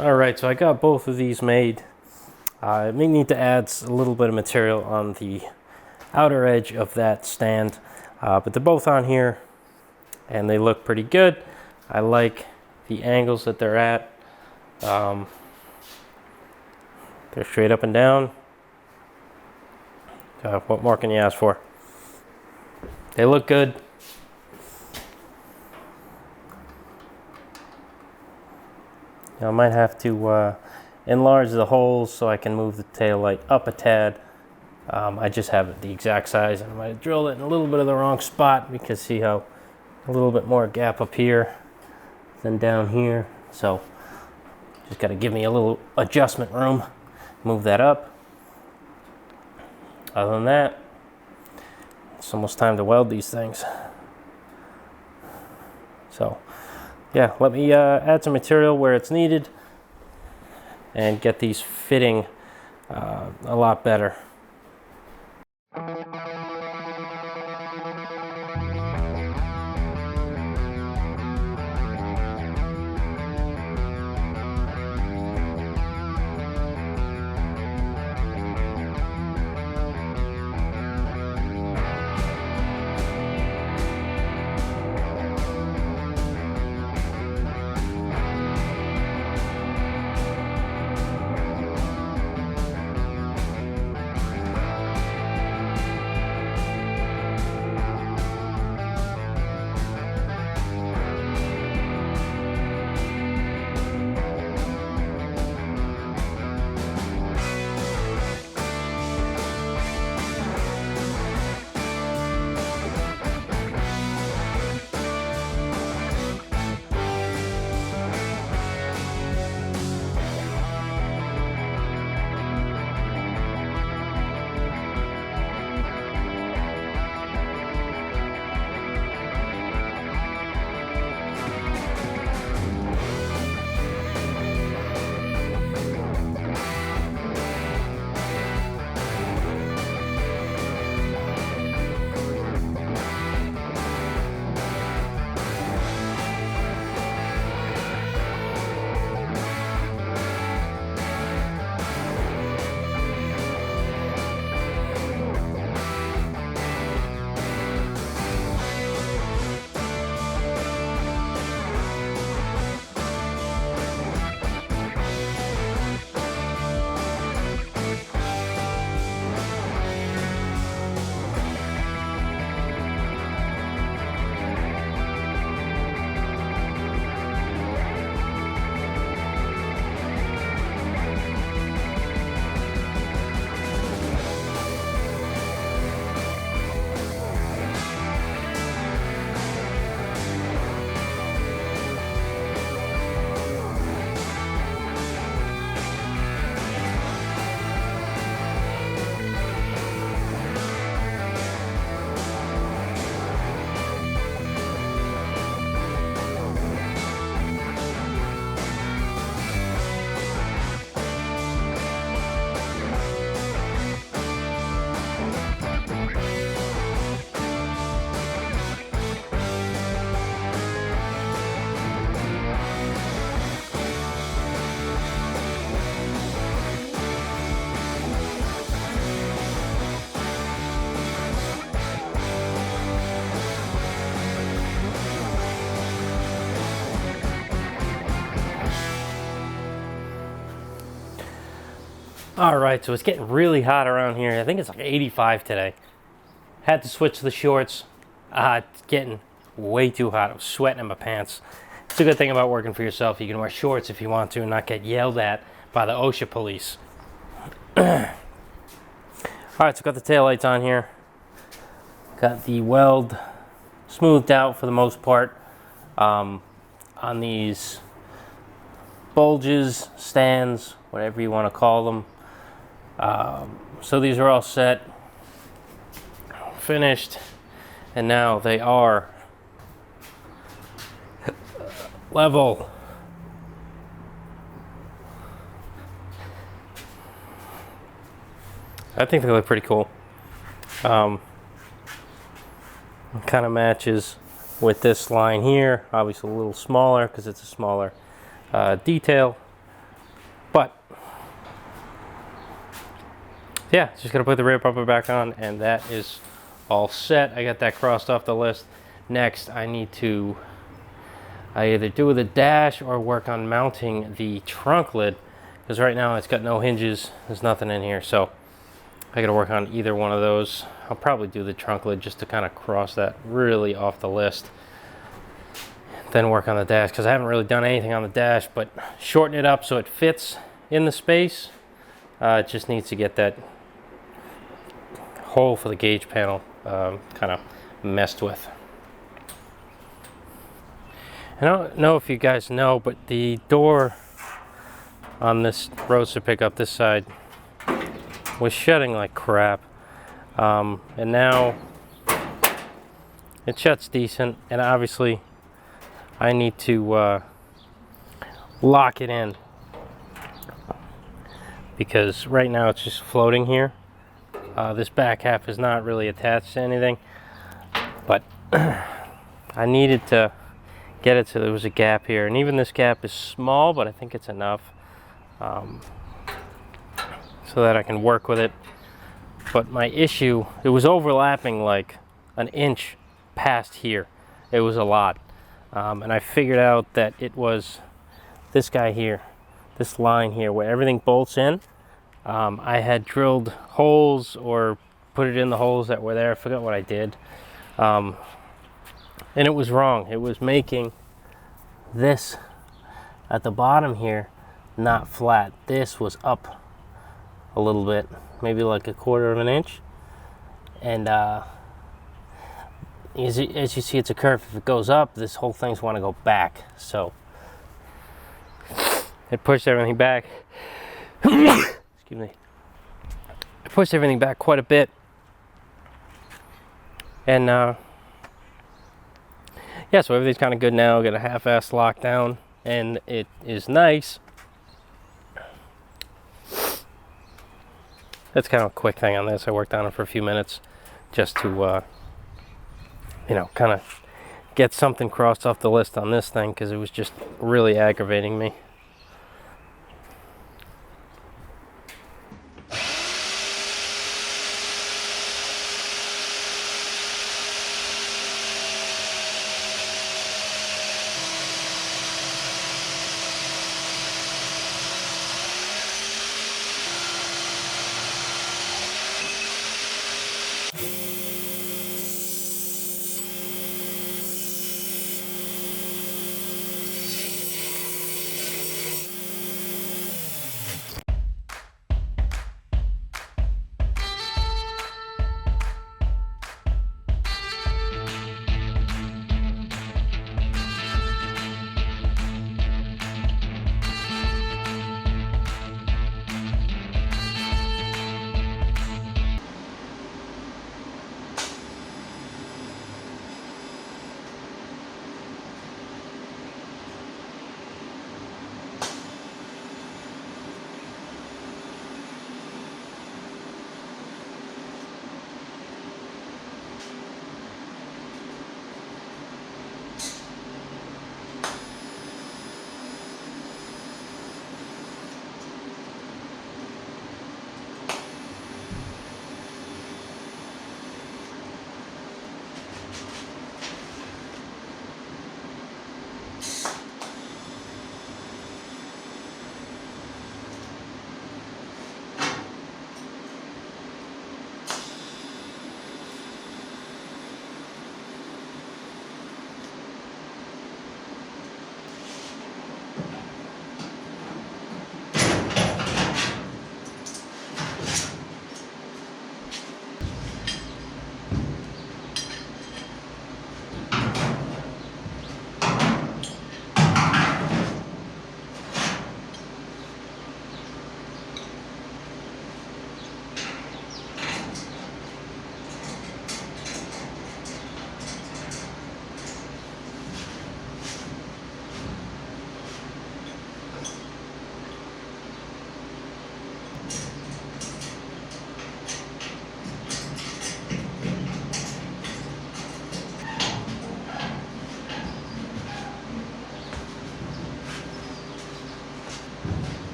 All right, so I got both of these made. I may need to add a little bit of material on the outer edge of that stand, but they're both on here and they look pretty good. I like the angles that they're at. They're straight up and down. What more can you ask for? They look good. I might have to enlarge the holes so I can move the tail light up a tad. I just have it the exact size, and I might drill it in a little bit of the wrong spot because see how a little bit more gap up here than down here. So just got to give me a little adjustment room. Move that up. Other than that, it's almost time to weld these things. So yeah, let me add some material where it's needed and get these fitting a lot better. All right, so it's getting really hot around here. I think it's like 85 today. Had to switch the shorts. It's getting way too hot. I was sweating in my pants. It's a good thing about working for yourself. You can wear shorts if you want to and not get yelled at by the OSHA police. All right, so got the taillights on here. Got the weld smoothed out for the most part on these bulges, stands, whatever you want to call them. So these are all set, finished, and now they are level. I think they look pretty cool. Kind of matches with this line here. Obviously a little smaller because it's a smaller detail. yeah, just gonna put the rear bumper back on, and that is all set. I got that crossed off the list. Next, I need to either do the dash or work on mounting the trunk lid, because right now it's got no hinges, there's nothing in here, so I gotta work on either one of those. I'll probably do the trunk lid just to kind of cross that really off the list, then work on the dash, because I haven't really done anything on the dash but shorten it up so it fits in the space. It just needs to get that hole for the gauge panel kind of messed with. I don't know if you guys know, but the door on this Roadster pickup, this side, was shutting like crap. And now it shuts decent, and obviously I need to lock it in, because right now it's just floating here. This back half is not really attached to anything, but I needed to get it so there was a gap here, and even this gap is small, but I think it's enough so that I can work with it. But my issue, it was overlapping like an inch past here. It was a lot, and I figured out that it was this guy here, this line here where everything bolts in. I had drilled holes or put it in the holes that were there. I forgot what I did. And it was wrong. It was making this at the bottom here not flat. This was up a little bit, maybe like a quarter of an inch. And as you see, it's a curve. If it goes up, this whole thing's want to go back. So it pushed everything back. Excuse me. I pushed everything back quite a bit. And yeah, so everything's kind of good now. Got a half-ass lockdown, and it is nice. That's kind of a quick thing on this. I worked on it for a few minutes just to, you know, kind of get something crossed off the list on this thing, because it was just really aggravating me.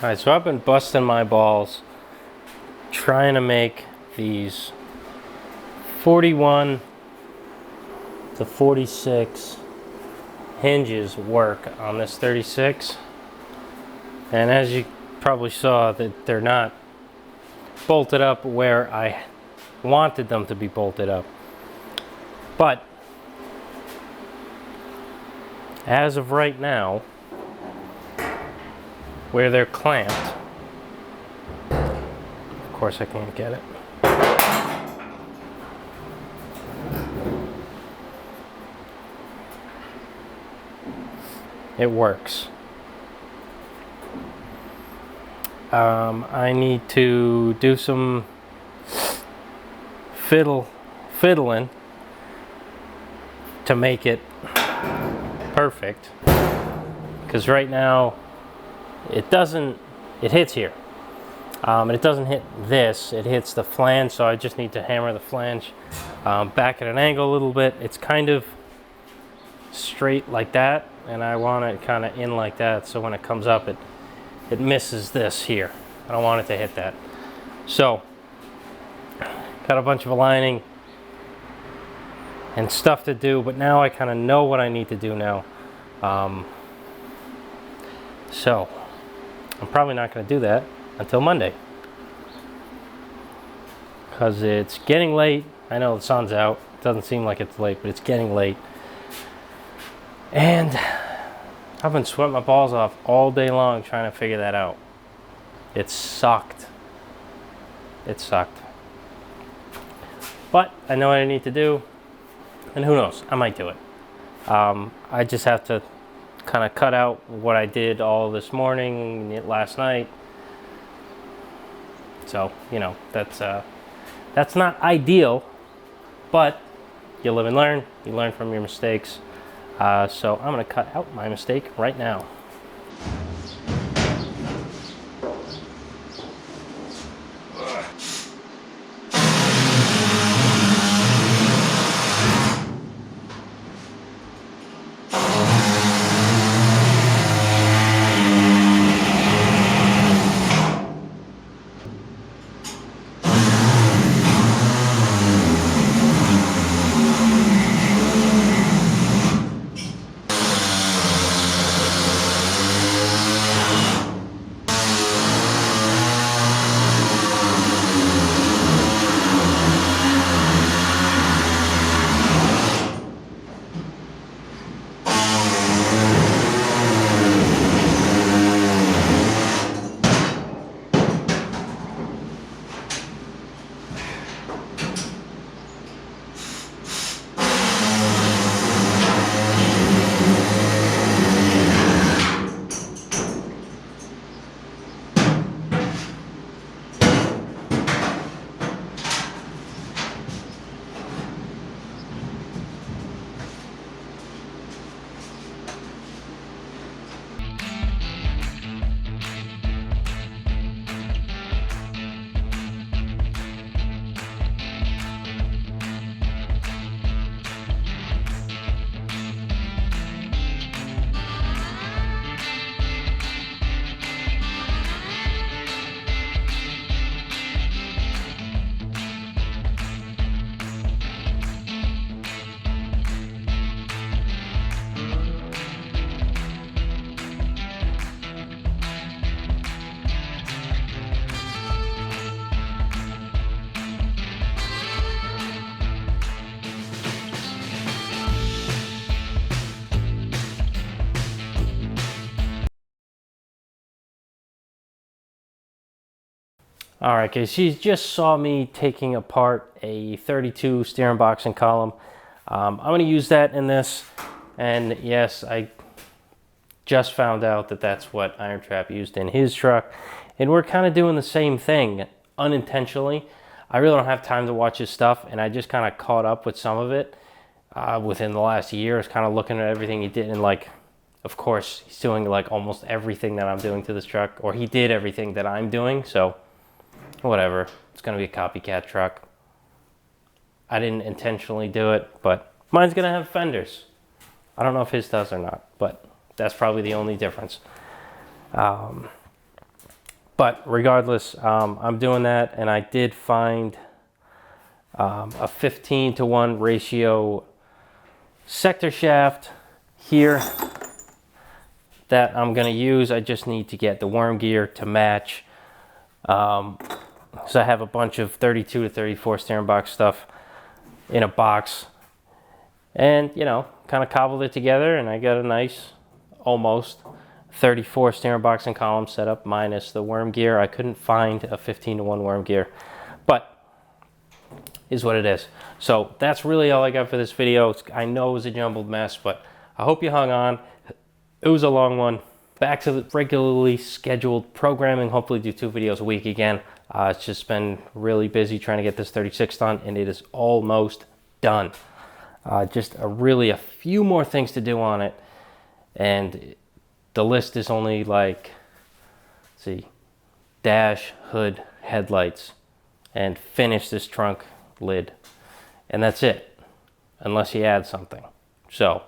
Alright, so I've been busting my balls trying to make these 41 to 46 hinges work on this 36. And as you probably saw, that they're not bolted up where I wanted them to be bolted up. But as of right now, where they're clamped, of course I can't get it. It works. I need to do some fiddling to make it perfect, because right now it hits here, and it doesn't hit this, it hits the flange, so I just need to hammer the flange back at an angle a little bit. It's kind of straight like that, and I want it kind of in like that, so when it comes up it misses this here. I don't want it to hit that. So got a bunch of aligning and stuff to do, but now I kind of know what I need to do now. So I'm probably not going to do that until Monday, because it's getting late. I know the sun's out. It doesn't seem like it's late, but it's getting late. And I've been sweating my balls off all day long trying to figure that out. It sucked. It sucked. But I know what I need to do, and who knows, I might do it. I just have to kind of cut out what I did all this morning, last night. So, you know, that's not ideal, but you live and learn. You learn from your mistakes. So I'm going to cut out my mistake right now. All right, guys, you just saw me taking apart a 32 steering box and column. I'm going to use that in this, and yes, I just found out that that's what Iron Trap used in his truck, and we're kind of doing the same thing unintentionally. I really don't have time to watch his stuff, and I just kind of caught up with some of it within the last year. I was kind of looking at everything he did, and like, of course, he's doing like almost everything that I'm doing to this truck, or he did everything that I'm doing, so whatever. It's going to be a copycat truck. I didn't intentionally do it, but mine's going to have fenders. I don't know if his does or not, but that's probably the only difference. But regardless, I'm doing that, and I did find a 15-to-1 ratio sector shaft here that I'm going to use. I just need to get the worm gear to match. So I have a bunch of 32 to 34 steering box stuff in a box, and you know, kind of cobbled it together, and I got a nice almost 34 steering box and column setup minus the worm gear. I couldn't find a 15-to-1 worm gear, but is what it is. So that's really all I got for this video. I know it was a jumbled mess, but I hope you hung on. It was a long one. Back to the regularly scheduled programming. Hopefully do 2 videos a week again. It's just been really busy trying to get this 36 done, and it is almost done. Just really a few more things to do on it, and the list is only like, let's see, dash, hood, headlights, and finish this trunk lid, and that's it, unless you add something. So,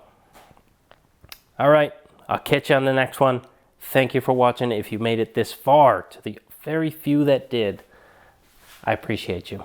all right, I'll catch you on the next one. Thank you for watching. If you made it this far, to the very few that did, I appreciate you.